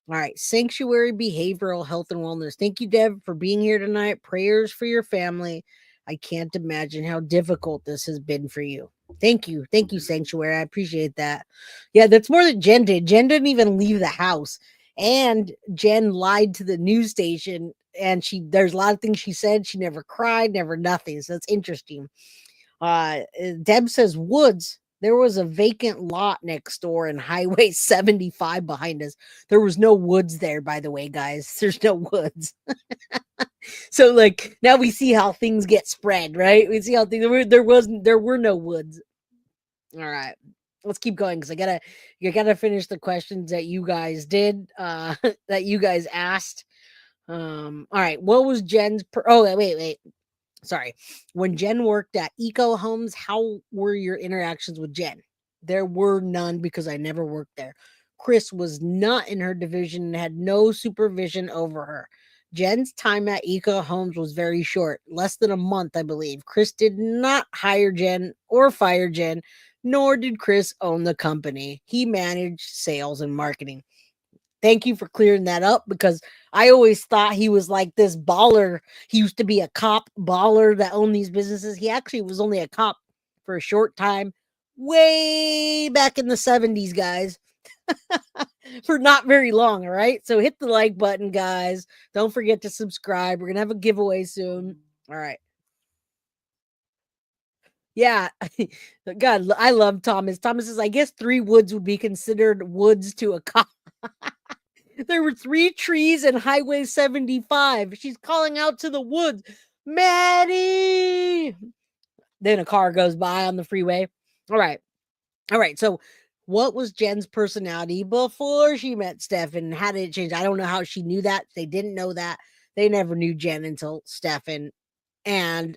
All right, Sanctuary Behavioral Health and Wellness. Thank you, Deb, for being here tonight. Prayers for your family. I can't imagine how difficult this has been for you. Thank you. Thank you, Sanctuary. I appreciate that. Yeah, that's more than Jenn did. Jenn didn't even leave the house. And Jenn lied to the news station. And there's a lot of things she said. She never cried, never nothing. So that's interesting. Deb says woods. There was a vacant lot next door and Highway 75 behind us. There was no woods there, by the way, guys. There's no woods. So, like, now we see how things get spread, right? We see how things there were no woods. All right. Let's keep going because you gotta finish the questions that you guys did, that you guys asked. All right. What was Jenn's wait. Sorry. When Jenn worked at Eco Homes, how were your interactions with Jenn? There were none because I never worked there. Chris was not in her division and had no supervision over her. Jenn's time at Eco Homes was very short, less than a month, I believe. Chris did not hire Jenn or fire Jenn, nor did Chris own the company. He managed sales and marketing. Thank you for clearing that up because I always thought he was like this baller. He used to be a cop baller that owned these businesses. He actually was only a cop for a short time, way back in the 70s, guys, for not very long. All right. So hit the like button, guys. Don't forget to subscribe. We're going to have a giveaway soon. All right. Yeah. God, I love Thomas. Thomas says, I guess 3 woods would be considered woods to a cop. There were 3 trees and Highway 75. She's calling out to the woods, Maddie. Then a car goes by on the freeway. All right. All right. So, what was Jenn's personality before she met Stephan? How did it change? I don't know how she knew that. They didn't know that. They never knew Jenn until Stephan and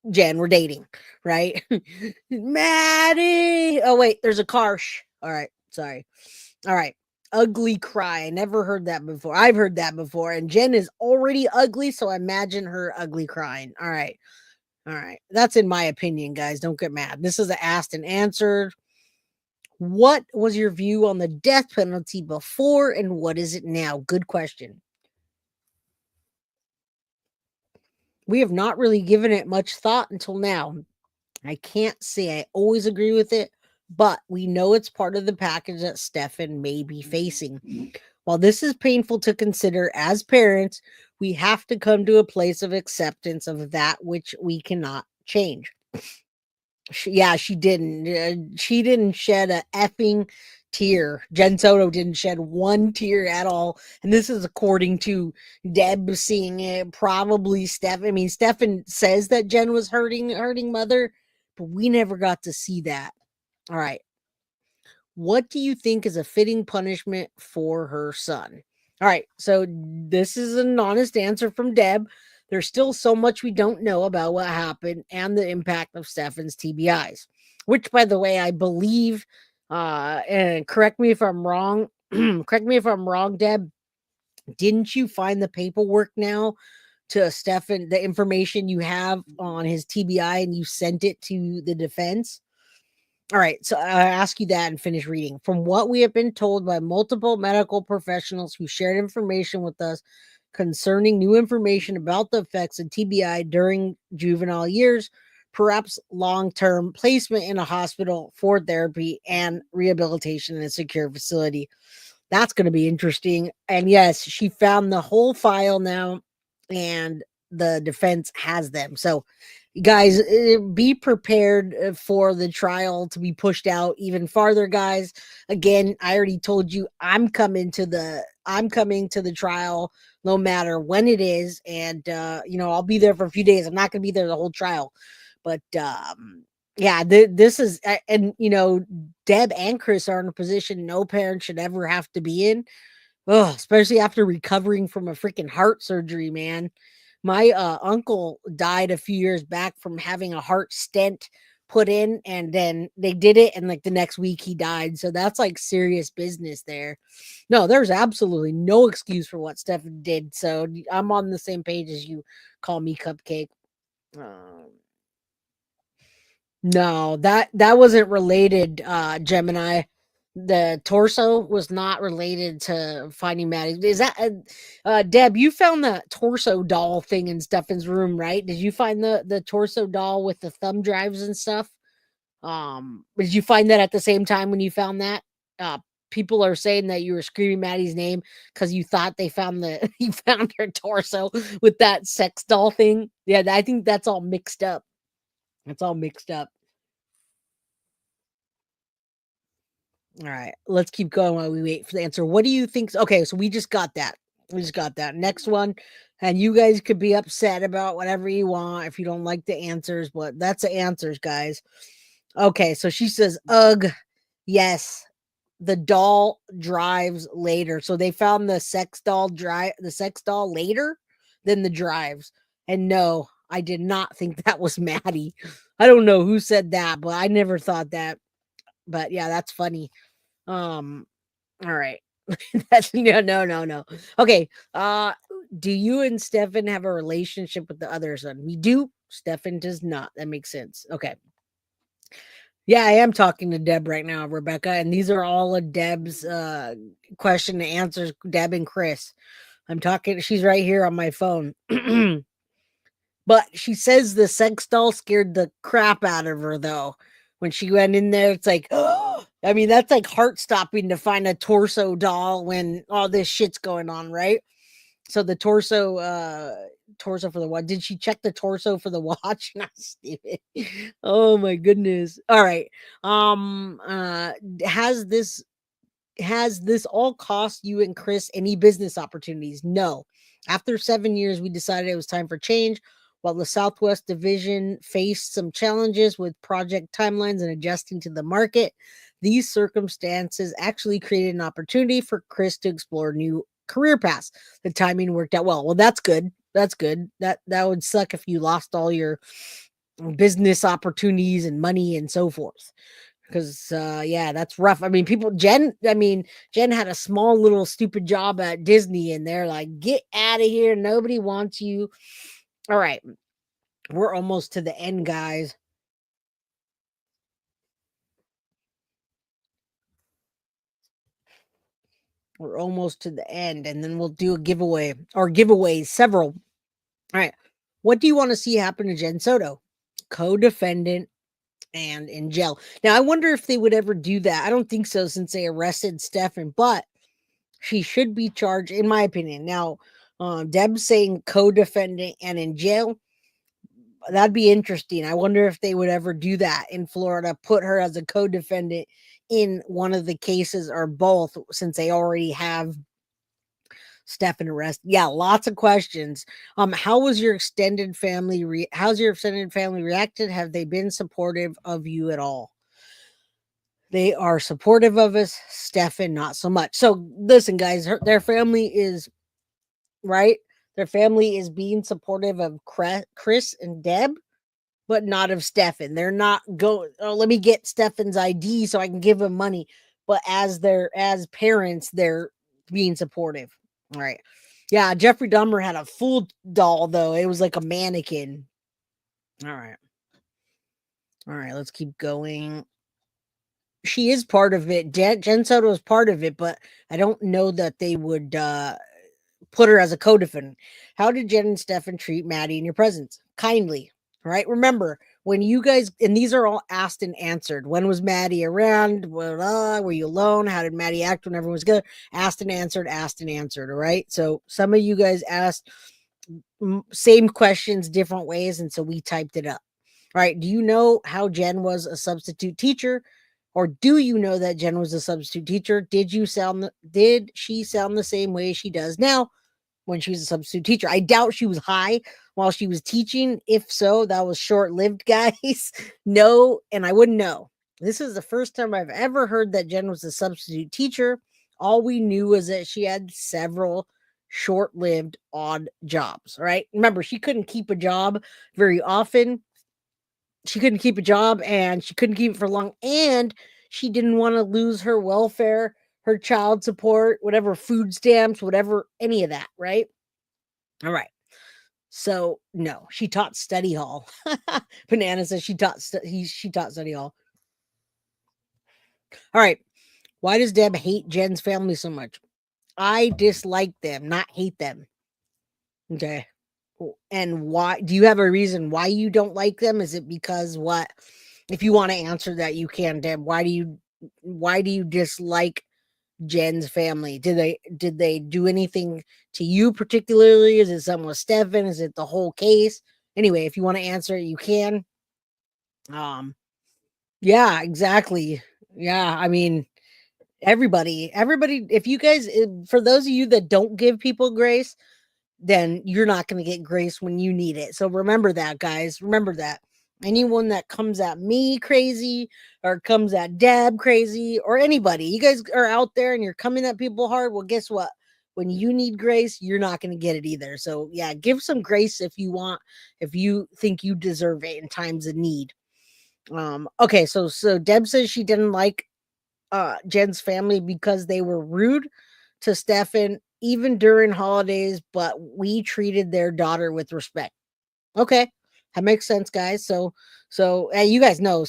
Jenn were dating, right? Maddie. Oh, wait. There's a car. Shh. All right. Sorry. All right. Ugly cry. I never heard that before. I've heard that before. And Jenn is already ugly, so imagine her ugly crying. All right. All right. That's in my opinion, guys. Don't get mad. This is a asked and answered. What was your view on the death penalty before and what is it now? Good question. We have not really given it much thought until now. I can't say I always agree with it, but we know it's part of the package that Stephan may be facing. While this is painful to consider as parents, we have to come to a place of acceptance of that which we cannot change. She didn't. She didn't shed a effing tear. Jenn Soto didn't shed one tear at all. And this is according to Deb seeing it. Probably Stephan. I mean, Stephan says that Jenn was hurting mother, but we never got to see that. All right. What do you think is a fitting punishment for her son? All right. So this is an honest answer from Deb. There's still so much we don't know about what happened and the impact of Stephan's TBIs, which, by the way, I believe, and correct me if I'm wrong, Deb, didn't you find the paperwork now to Stephan, the information you have on his TBI, and you sent it to the defense? All right, so I ask you that and finish reading. From what we have been told by multiple medical professionals who shared information with us, concerning new information about the effects of TBI during juvenile years, perhaps long-term placement in a hospital for therapy and rehabilitation in a secure facility. That's going to be interesting. And yes, she found the whole file now, and the defense has them. So, guys, be prepared for the trial to be pushed out even farther, guys. Again, I already told you I'm coming to the trial no matter when it is, and I'll be there for a few days. I'm not going to be there the whole trial, but yeah, this is, and Deb and Chris are in a position no parent should ever have to be in. Oh, especially after recovering from a freaking heart surgery, man. My uncle died a few years back from having a heart stent put in, and then they did it, and like the next week he died. So that's like serious business there. No, there's absolutely no excuse for what Stephan did. So I'm on the same page as you. Call me Cupcake. Um, no, that wasn't related, Gemini. The torso was not related to finding Maddie. Is that Deb? You found the torso doll thing in Stephan's room, right? Did you find the torso doll with the thumb drives and stuff? Did you find that at the same time when you found that? Uh, People are saying that you were screaming Maddie's name because you thought they found you found her torso with that sex doll thing. Yeah, I think that's all mixed up. It's all mixed up. All right, let's keep going while we wait for the answer. What do you think? Okay, so we just got that. We just got that. Next one, and you guys could be upset about whatever you want if you don't like the answers, but that's the answers, guys. Okay, so she says, "Ugh, yes, the doll drives later." So they found the sex doll later than the drives. And no, I did not think that was Maddie. I don't know who said that, but I never thought that. But yeah, that's funny. Um, all right. That's no. Okay. Do you and Stephan have a relationship with the other son? We do. Stephan does not. That makes sense. Okay. Yeah, I am talking to Deb right now, Rebecca, and these are all of Deb's question and answers. Deb and Chris. I'm talking. She's right here on my phone. But she says the sex doll scared the crap out of her, though. When she went in there, it's like, oh, I mean, that's like heart stopping to find a torso doll when all this shit's going on, right? So the torso for the watch. Did she check the torso for the watch? Not stupid. Oh my goodness. All right. Has this all cost you and Chris any business opportunities? No. After 7 years, we decided it was time for change. While the Southwest Division faced some challenges with project timelines and adjusting to the market, these circumstances actually created an opportunity for Chris to explore new career paths. The timing worked out well. Well, that's good. That's good. That would suck if you lost all your business opportunities and money and so forth. Because yeah, that's rough. I mean, Jenn had a small little stupid job at Disney, and they're like, get out of here. Nobody wants you. All right. We're almost to the end, guys. We're almost to the end, and then we'll do a giveaway or giveaways, several. All right. What do you want to see happen to Jenn Soto? Co-defendant and in jail. Now, I wonder if they would ever do that. I don't think so since they arrested Stephan, but she should be charged, in my opinion. Now, Deb's saying co-defendant and in jail. That'd be interesting. I wonder if they would ever do that in Florida, put her as a co-defendant in one of the cases or both, since they already have Stephan arrested. Yeah, lots of questions. How's your extended family reacted? Have they been supportive of you at all? They are supportive of us. Stephan, not so much. So listen, guys, their family is right. Their family is being supportive of Chris and Deb, but not of Stephan. They're not going, oh, let me get Stephan's ID so I can give him money. But as parents, they're being supportive. All right. Yeah, Jeffrey Dahmer had a full doll, though. It was like a mannequin. All right. All right, let's keep going. She is part of it. Jenn Soto is part of it, but I don't know that they would put her as a co-defendant. How did Jenn and Stephan treat Maddie in your presence? Kindly, right? Remember, when you guys, and these are all asked and answered. When was Maddie around? Were you alone? How did Maddie act when everyone was together? Asked and answered, all right? So some of you guys asked same questions, different ways, and so we typed it up. All right, do you know how Jenn was a substitute teacher? Or do you know that Jenn was a substitute teacher? Did she sound the same way she does now when she was a substitute teacher? I doubt she was high while she was teaching. If so, that was short-lived, guys. No, and I wouldn't know. This is the first time I've ever heard that Jenn was a substitute teacher. All we knew was that she had several short-lived odd jobs, right? Remember, she couldn't keep a job very often. She couldn't keep a job and she couldn't keep it for long, and she didn't want to lose her welfare, her child support, whatever, food stamps, whatever, any of that, right? All right. So no, she taught study hall. Banana says she taught study hall. All right. Why does Deb hate Jenn's family so much? I dislike them, not hate them. Okay. And why? Do you have a reason why you don't like them? Is it because what? If you want to answer that, you can, Deb. Why do you dislike Jenn's family? Did they do anything to you particularly? Is it something with Stephan? Is it the whole case? Anyway, if you want to answer it, you can. Yeah, exactly. Yeah, I mean, everybody, if you guys, for those of you that don't give people grace, then you're not going to get grace when you need it. So remember that, guys. Remember that. Anyone that comes at me crazy or comes at Deb crazy or anybody, you guys are out there and you're coming at people hard. Well, guess what? When you need grace, you're not going to get it either. So yeah, give some grace if you want, if you think you deserve it in times of need. Okay, so Deb says she didn't like Jenn's family because they were rude to Stephan even during holidays, but we treated their daughter with respect. Okay, that makes sense, guys. So you guys know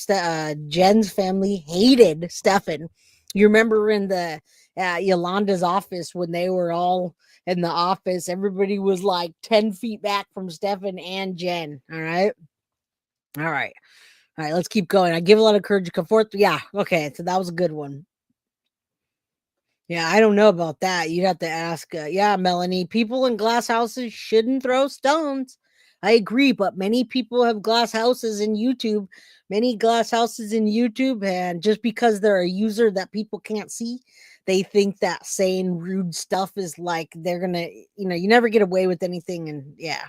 Jenn's family hated Stephan. You remember in the Yolanda's office when they were all in the office, everybody was like 10 feet back from Stephan and Jenn. All right. All right. All right, let's keep going. I give a lot of courage to come forth. Yeah, okay, so that was a good one. Yeah, I don't know about that. You'd have to ask. Yeah, Melanie, people in glass houses shouldn't throw stones. I agree, but many people have glass houses in YouTube. Many glass houses in YouTube, and just because they're a user that people can't see, they think that saying rude stuff is like they're gonna, you never get away with anything. And yeah,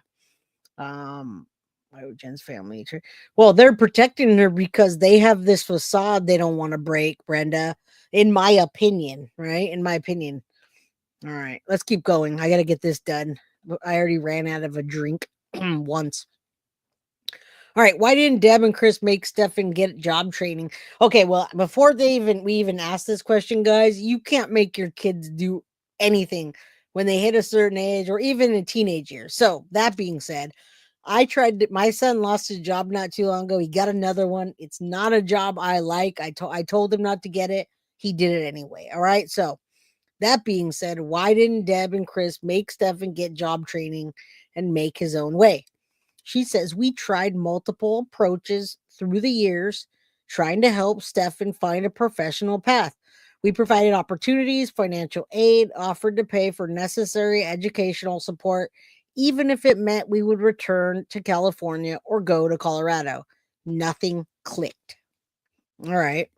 why would Jenn's family? Well, they're protecting her because they have this facade they don't want to break, Brenda. In my opinion, right? In my opinion. All right, let's keep going. I got to get this done. I already ran out of a drink once. All right, why didn't Deb and Chris make Stephan get job training? Okay, well, before we even asked this question, guys, you can't make your kids do anything when they hit a certain age or even in teenage years. So that being said, my son lost his job not too long ago. He got another one. It's not a job I like. I told him not to get it. He did it anyway. All right. So that being said, why didn't Deb and Chris make Stephan get job training and make his own way? She says, we tried multiple approaches through the years, trying to help Stephan find a professional path. We provided opportunities, financial aid, offered to pay for necessary educational support, even if it meant we would return to California or go to Colorado. Nothing clicked. All right.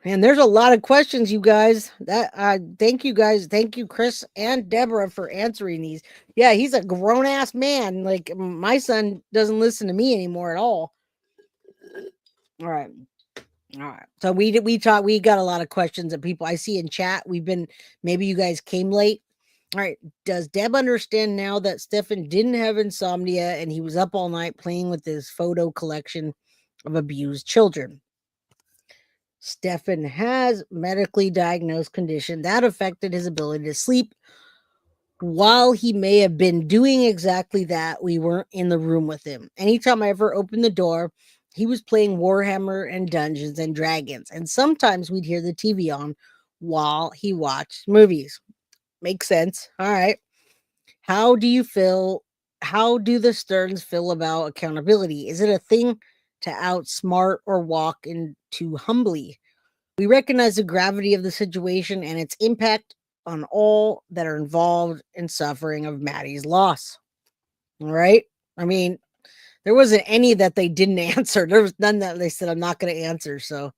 And there's a lot of questions, you guys. Thank you guys. Thank you, Chris and Debra, for answering these. Yeah, he's a grown ass man. Like my son doesn't listen to me anymore at all. All right. All right. So we got a lot of questions that people I see in chat. Maybe you guys came late. All right. Does Deb understand now that Stephan didn't have insomnia and he was up all night playing with his photo collection of abused children? Stephan has medically diagnosed condition that affected his ability to sleep. While he may have been doing exactly that, we weren't in the room with him. Anytime I ever opened the door, he was playing Warhammer and Dungeons and Dragons. And sometimes we'd hear the TV on while he watched movies. Makes sense. All right. How do you feel? How do the Sterns feel about accountability? Is it a thing to outsmart or walk into humbly? We recognize the gravity of the situation and its impact on all that are involved in suffering of Maddie's loss. All right. I mean, there wasn't any that they didn't answer. There was none that they said, I'm not going to answer. So,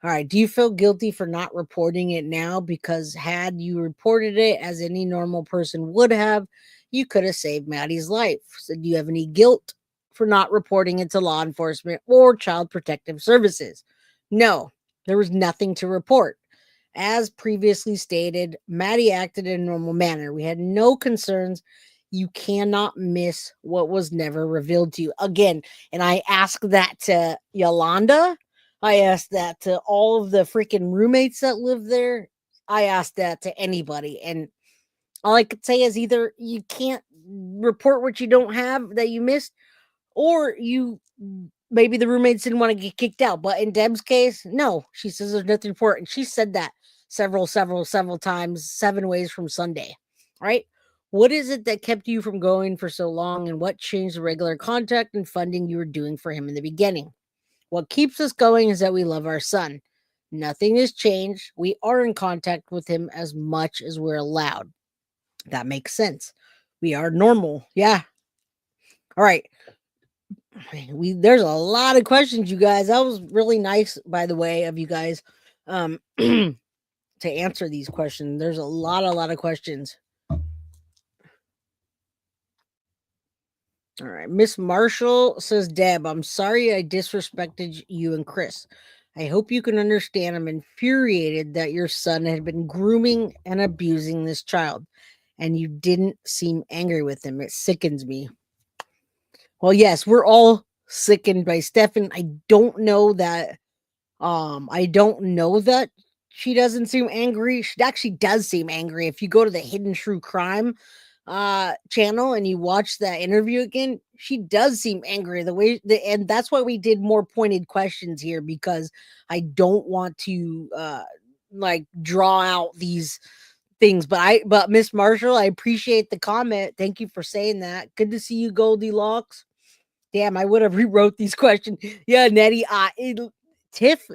all right. Do you feel guilty for not reporting it now? Because had you reported it as any normal person would have, you could have saved Maddie's life. So, do you have any guilt for not reporting it to law enforcement or child protective services? No, there was nothing to report. As previously stated, Maddie acted in a normal manner. We had no concerns. You cannot miss what was never revealed to you. Again, and I asked that to Yolanda. I asked that to all of the freaking roommates that live there. I asked that to anybody. And all I could say is either you can't report what you don't have that you missed, or you maybe the roommates didn't want to get kicked out. But in Deb's case, no, she says there's nothing for it. And she said that several times, 7 ways from Sunday. Right? What is it that kept you from going for so long, and what changed the regular contact and funding you were doing for him in the beginning? What keeps us going is that we love our son. Nothing has changed. We are in contact with him as much as we're allowed. That makes sense. We are normal. Yeah. All right. There's a lot of questions, you guys. That was really nice, by the way, of you guys to answer these questions. There's a lot of questions. All right. Miss Marshall says, Deb, I'm sorry I disrespected you and Chris. I hope you can understand I'm infuriated that your son had been grooming and abusing this child, and you didn't seem angry with him. It sickens me. Well, yes, we're all sickened by Stephan. I don't know that she doesn't seem angry. She actually does seem angry. If you go to the Hidden True Crime channel and you watch that interview again, she does seem angry and that's why we did more pointed questions here, because I don't want to like draw out these things. But Miss Marshall, I appreciate the comment. Thank you for saying that. Good to see you, Goldilocks. Damn, I would have rewrote these questions. Yeah, Nettie, Tiff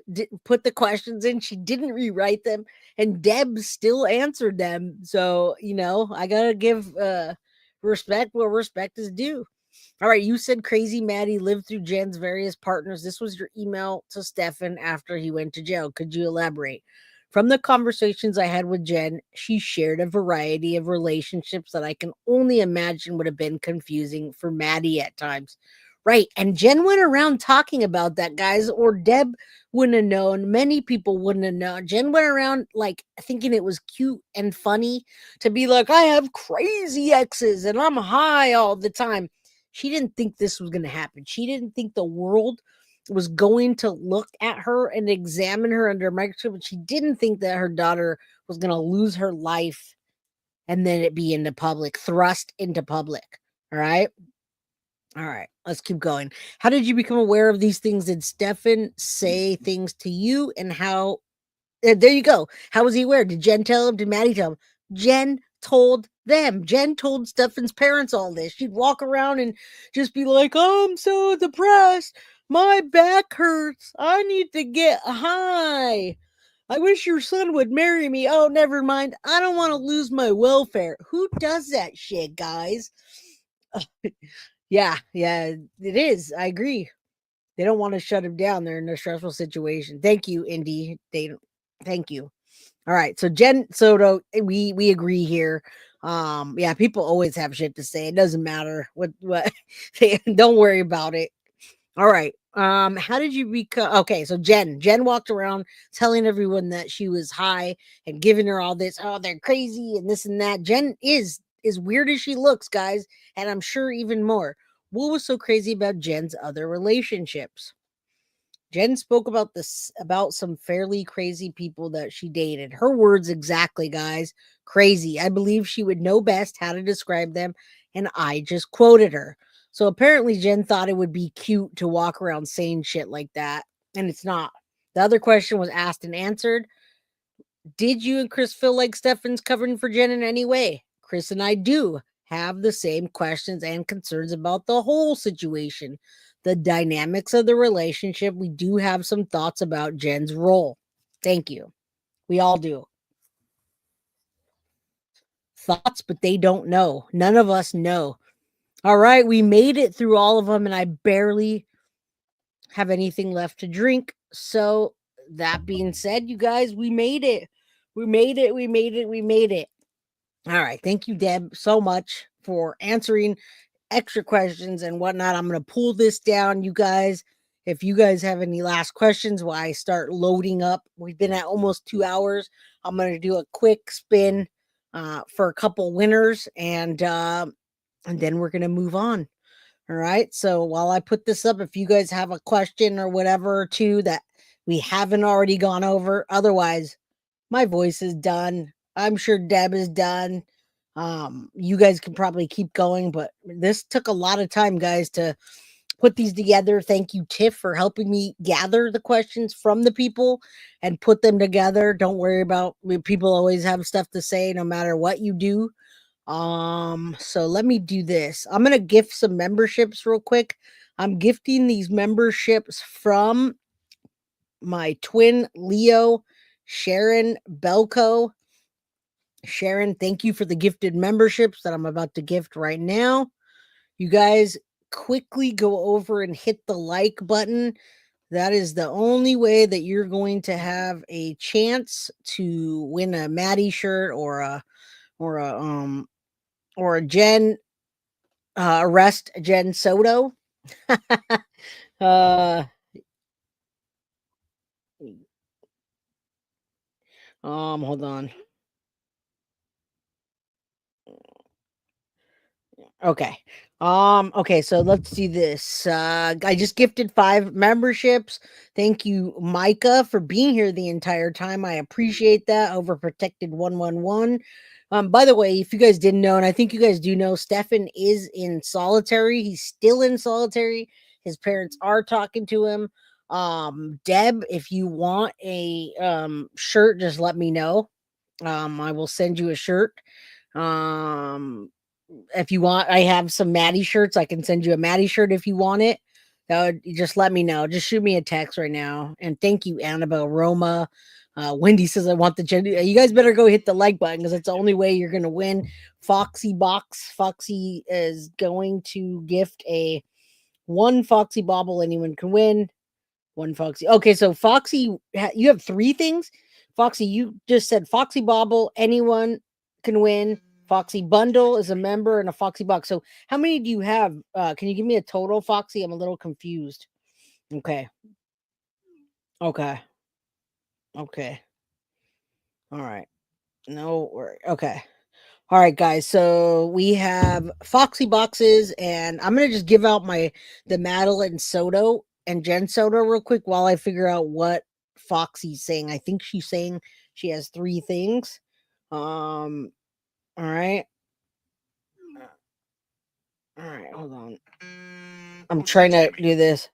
put the questions in. She didn't rewrite them, and Deb still answered them. So, I got to give respect where respect is due. All right, you said Crazy Maddie lived through Jenn's various partners. This was your email to Stephan after he went to jail. Could you elaborate? From the conversations I had with Jenn, she shared a variety of relationships that I can only imagine would have been confusing for Maddie at times. Right. And Jenn went around talking about that, guys, or Deb wouldn't have known. Many people wouldn't have known. Jenn went around like thinking it was cute and funny to be like, I have crazy exes and I'm high all the time. She didn't think this was going to happen. She didn't think the world was going to look at her and examine her under a microscope. She didn't think that her daughter was going to lose her life and then it be into public, thrust into public. All right. All right, let's keep going. How did you become aware of these things? Did Stephan say things to you, and how? There you go. How was he aware? Did Jenn tell him? Did Maddie tell him? Jenn told them. Jenn told Stephan's parents all this. She'd walk around and just be like, "Oh, I'm so depressed. My back hurts. I need to get high. I wish your son would marry me. Oh, never mind. I don't want to lose my welfare." Who does that shit, guys? Yeah, it is. I agree. They don't want to shut him down. They're in a stressful situation. Thank you, Indy. Thank you. All right. So Jenn Soto, we agree here. Yeah, people always have shit to say. It doesn't matter what don't worry about it. All right. How did you become okay? So Jenn walked around telling everyone that she was high and giving her all this, oh, they're crazy and this and that. Jenn is as weird as she looks, guys, and I'm sure even more. What was so crazy about Jenn's other relationships? Jenn spoke about some fairly crazy people that she dated. Her words exactly, guys. Crazy. I believe she would know best how to describe them, and I just quoted her. So apparently Jenn thought it would be cute to walk around saying shit like that, and it's not. The other question was asked and answered. Did you and Chris feel like Stephan's covering for Jenn in any way? Chris and I do have the same questions and concerns about the whole situation, the dynamics of the relationship. We do have some thoughts about Jenn's role. Thank you. We all do. Thoughts, but they don't know. None of us know. All right, we made it through all of them, and I barely have anything left to drink. So, that being said, you guys, we made it. We made it. We made it. We made it. All right. Thank you, Deb, so much for answering extra questions and whatnot. I'm going to pull this down, you guys. If you guys have any last questions while I start loading up, we've been at almost 2 hours. I'm going to do a quick spin for a couple winners, and then we're going to move on. All right. So while I put this up, if you guys have a question or whatever too that we haven't already gone over, otherwise, my voice is done. I'm sure Deb is done. You guys can probably keep going, but this took a lot of time, guys, to put these together. Thank you, Tiff, for helping me gather the questions from the people and put them together. Don't worry about people always have stuff to say no matter what you do. So let me do this. I'm gonna gift some memberships real quick. I'm gifting these memberships from my twin Leo, Sharon Belko. Sharon, thank you for the gifted memberships that I'm about to gift right now. You guys quickly go over and hit the like button. That is the only way that you're going to have a chance to win a Maddie shirt or a Jenn arrest Jenn Soto. uh Hold on. Okay. Okay, so let's do this. I just gifted 5 memberships. Thank you, Micah, for being here the entire time. I appreciate that. Overprotected 111. By the way, if you guys didn't know, and I think you guys do know, Stephan is in solitary. He's still in solitary. His parents are talking to him. Deb, if you want a shirt, just let me know. I will send you a shirt. If you want, I have some Maddie shirts. I can send you a Maddie shirt if you want it. Just let me know. Just shoot me a text right now. And thank you, Annabelle Roma. Wendy says, I want the Jenn. You guys better go hit the like button because it's the only way you're going to win. Foxy Box. Foxy is going to gift a 1 Foxy Bobble. Anyone can win. 1 Foxy. Okay, so Foxy, you have 3 things. Foxy, you just said Foxy Bobble. Anyone can win. Foxy Bundle is a member and a Foxy Box. So how many do you have? Can you give me a total, Foxy? I'm a little confused. Okay. Okay. Okay. All right. No worry. Okay. All right, guys. So we have Foxy Boxes, and I'm gonna just give out the Madeline Soto and Jenn Soto real quick while I figure out what Foxy's saying. I think she's saying she has 3 things. All right. All right, hold on. I'm trying to do this.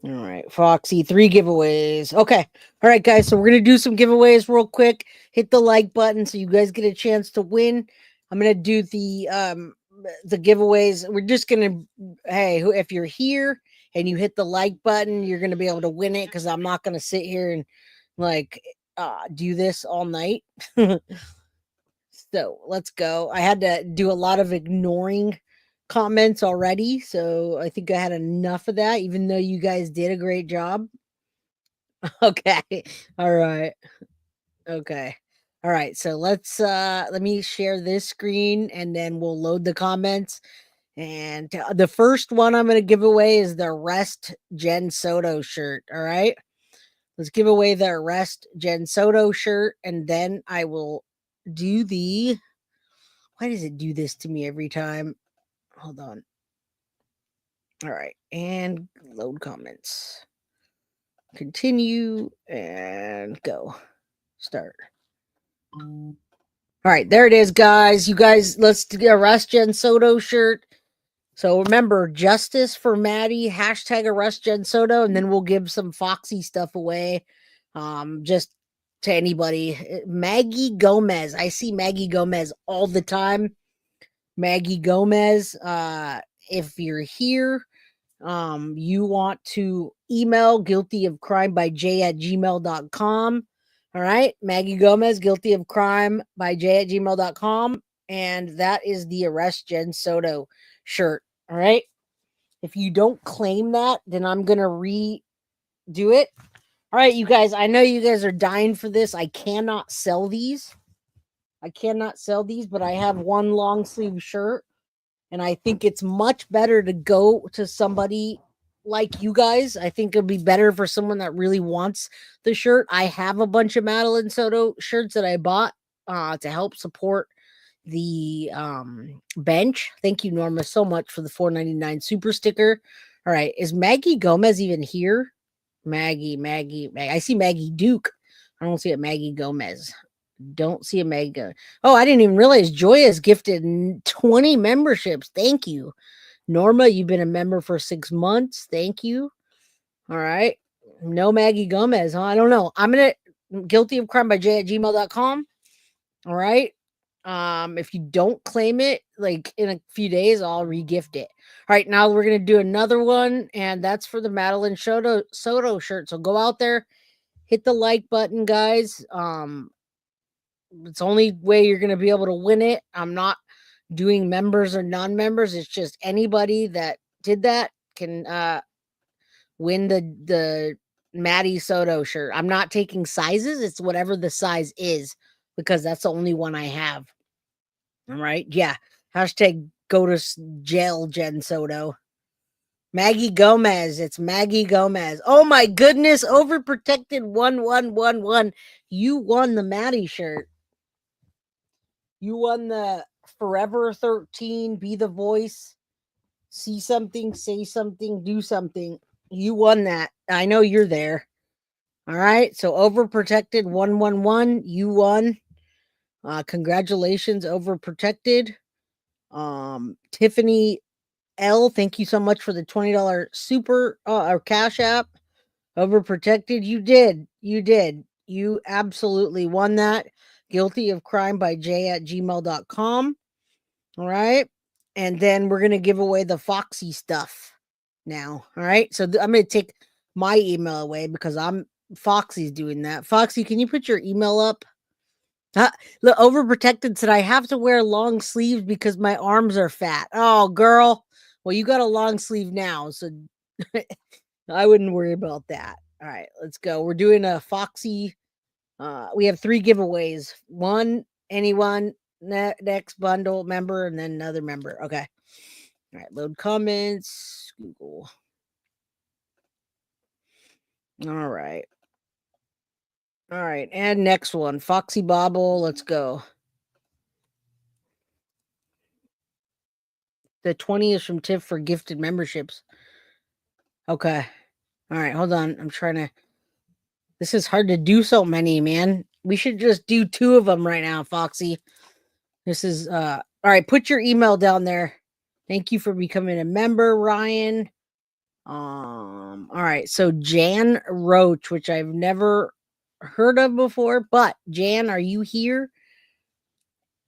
All right, Foxy, 3 giveaways. Okay. All right, guys. So we're going to do some giveaways real quick. Hit the like button so you guys get a chance to win. I'm going to do the giveaways. We're just going to, hey, if you're here and you hit the like button, you're going to be able to win it because I'm not going to sit here and do this all night. So let's go. I had to do a lot of ignoring comments already, so I think I had enough of that, even though you guys did a great job. Okay. All right. Okay. All right. So let me share this screen and then we'll load the comments. And the first one I'm going to give away is the Arrest Jenn Soto shirt. All right. Let's give away the Arrest Jenn Soto shirt, and then I will do the. Why does it do this to me every time? Hold on. All right. And load comments. Continue and go. Start. All right. There it is, guys. You guys, let's Arrest Jenn Soto shirt. So remember, justice for Maddie, hashtag arrest Jenn Soto, and then we'll give some Foxy stuff away. Just to anybody. Maggie Gomez. I see Maggie Gomez all the time. Maggie Gomez, if you're here, you want to email guiltyofcrimebyj@gmail.com. All right, Maggie Gomez, guiltyofcrimebyj@gmail.com. And that is the arrest Jenn Soto shirt. All right. If you don't claim that, then I'm going to redo it. All right, you guys, I know you guys are dying for this. I cannot sell these. But I have one long sleeve shirt. And I think it's much better to go to somebody like you guys. I think it'd be better for someone that really wants the shirt. I have a bunch of Madeline Soto shirts that I bought to help support the bench. Thank you, Norma, so much for the $4.99 super sticker. All right, is Maggie Gomez even here? Maggie. I see Maggie Duke. I don't see a Maggie Gomez. Don't see a Maggie. Oh, I didn't even realize Joya's gifted 20 memberships. Thank you. Norma, you've been a member for 6 months. Thank you. All right. No Maggie Gomez, huh? I don't know. I'm going to guiltyofcrimebyj@gmail.com. All right. If you don't claim it, like in a few days, I'll regift it. All right, now we're gonna do another one, and that's for the Madeline Soto shirt. So go out there, hit the like button, guys. It's the only way you're gonna be able to win it. I'm not doing members or non-members. It's just anybody that did that can win the Maddie Soto shirt. I'm not taking sizes. It's whatever the size is, because that's the only one I have. All right. Yeah. Hashtag go to jail, Jenn Soto. Maggie Gomez. It's Maggie Gomez. Oh my goodness. Overprotected 1111. You won the Maddie shirt. You won the Forever 13. Be the voice. See something, say something, do something. You won that. I know you're there. All right. So Overprotected 111. You won. Congratulations, Overprotected. Tiffany L, thank you so much for the $20 super or cash app. Overprotected, you did. You absolutely won that. guiltyofcrimebyj@gmail.com. All right. And then we're going to give away the Foxy stuff now. All right. So I'm going to take my email away because Foxy's doing that. Foxy, can you put your email up? Look, Overprotected said I have to wear long sleeves because my arms are fat. Oh, girl. Well, you got a long sleeve now, so I wouldn't worry about that. All right, let's go. We're doing a Foxy. We have 3 giveaways. One, anyone, next bundle member, and then another member. Okay. All right, load comments. Google. All right. All right, and next one, Foxy Bobble. Let's go. The 20 is from Tiff for gifted memberships. Okay. All right, hold on. I'm trying to. This is hard to do so many, man. We should just do 2 of them right now, Foxy. This is all right, put your email down there. Thank you for becoming a member, Ryan. All right, so Jan Roach, which I've never heard of before, but Jan, are you here?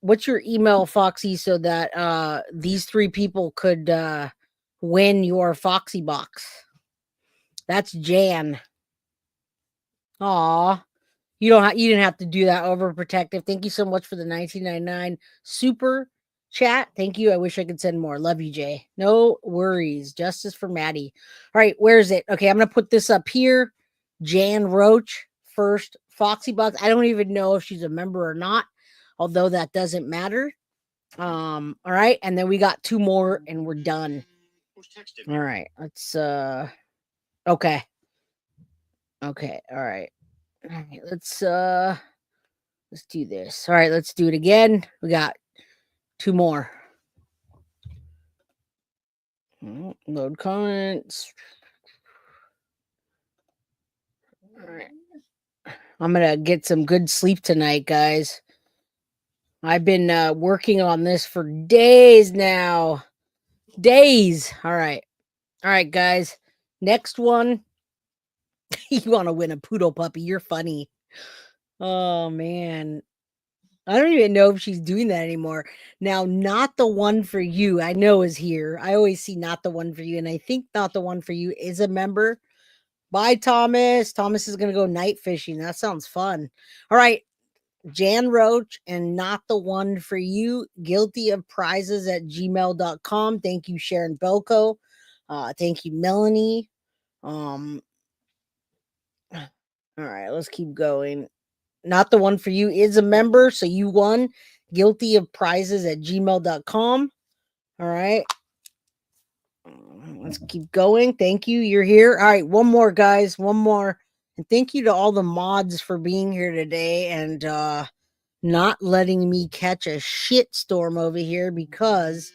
What's your email, Foxy, so that these 3 people could win your Foxy box? That's Jan. Aw, you didn't have to do that, Overprotective. Thank you so much for the 1999 super chat. Thank you. I wish I could send more. Love you, Jay. No worries. Justice for Maddie. All right, where is it? Okay, I'm gonna put this up here. Jan Roach, first Foxy box. I don't even know if she's a member or not, although that doesn't matter. All right, and then we got 2 more and we're done. All right, let's okay. Okay, all right. Let's do this. All right, let's do it again. We got 2 more. Load comments. All right. I'm gonna get some good sleep tonight, guys. I've been working on this for days now. Days. All right. All right, guys. Next one. You want to win a poodle puppy. You're funny. Oh, man. I don't even know if she's doing that anymore. Now, Not the One for You, I know is here. I always see Not the One for You, and I think Not the One for You is a member. Bye, Thomas. Thomas is going to go night fishing. That sounds fun. All right. Jan Roach and Not the One for You, guilty of prizes at gmail.com. Thank you, Sharon Belko. Thank you, Melanie. All right, let's keep going. Not the One for You is a member, so you won. Guilty of prizes at gmail.com. All right. Let's keep going. Thank you. You're here. All right. One more, guys. One more. And thank you to all the mods for being here today and not letting me catch a shit storm over here because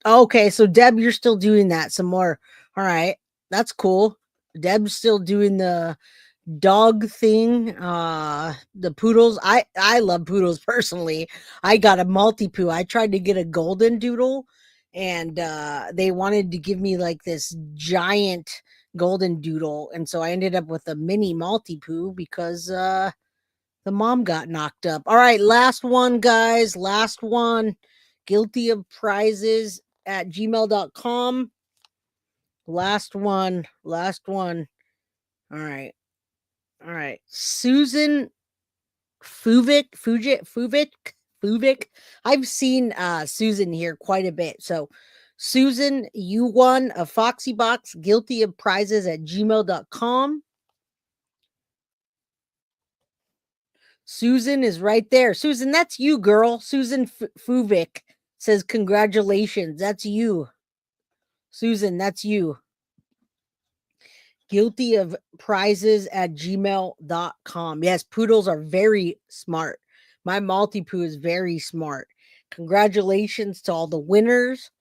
okay, so Deb, you're still doing that some more. All right. That's cool. Deb's still doing the dog thing, the poodles. I love poodles personally. I got a multi-poo. I tried to get a golden doodle and they wanted to give me like this giant golden doodle, and so I ended up with a mini multi-poo because the mom got knocked up. All right, last one, guys. Last one. Guilty of prizes at gmail.com. Last one. Last one. All right. All right. Susan Fuvik. I've seen Susan here quite a bit. So Susan, you won a Foxy Box, guilty of prizes at gmail.com. Susan is right there. Susan, that's you, girl. Susan Fuvik says, congratulations. That's you. Susan, that's you. Guilty of prizes at gmail.com. Yes, poodles are very smart. My multi-poo is very smart. Congratulations to all the winners.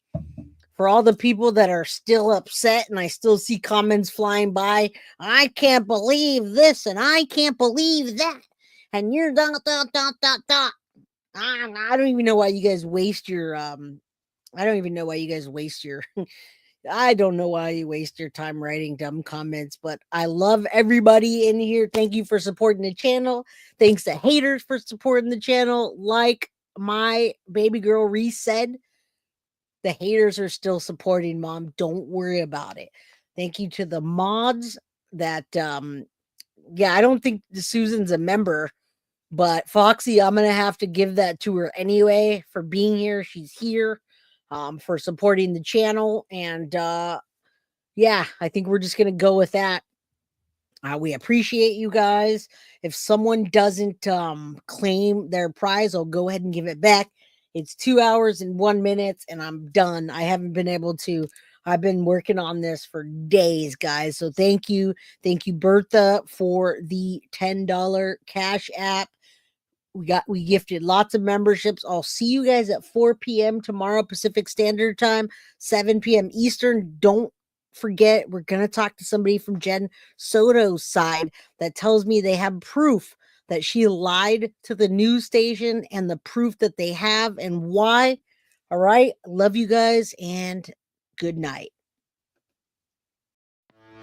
For all the people that are still upset and I still see comments flying by, I can't believe this and I can't believe that. And you're dot. I don't even know why you guys waste your I don't even know why you guys waste your I don't know why you waste your time writing dumb comments, but I love everybody in here. Thank you for supporting the channel. Thanks to haters for supporting the channel. Like my baby girl Reese said, the haters are still supporting, Mom. Don't worry about it. Thank you to the mods that yeah, I don't think Susan's a member, but Foxy, I'm going to have to give that to her anyway for being here. She's here. For supporting the channel. And yeah, I think we're just going to go with that. We appreciate you guys. If someone doesn't claim their prize, I'll go ahead and give it back. It's 2 hours and 1 minute and I'm done. I haven't been able to. I've been working on this for days, guys. So thank you. Thank you, Bertha, for the $10 Cash App. We gifted lots of memberships. I'll see you guys at 4 p.m. tomorrow Pacific Standard Time, 7 p.m. Eastern. Don't forget, we're going to talk to somebody from Jenn Soto's side that tells me they have proof that she lied to the news station and the proof that they have and why. All right. Love you guys and good night.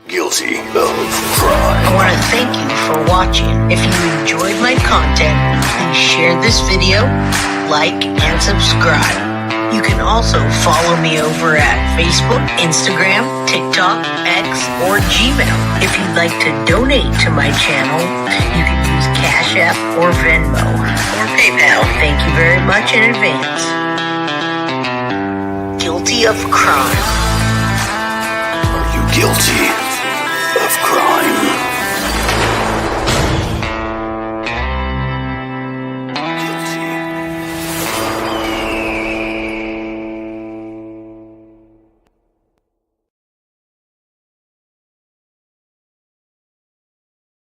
Guilty of crime. I want to thank you for watching. If you enjoyed my content, please share this video, like, and subscribe. You can also follow me over at Facebook, Instagram, TikTok, X, or Gmail. If you'd like to donate to my channel, you can use Cash App or Venmo or PayPal. Thank you very much in advance. Guilty of crime. Are you guilty of crime?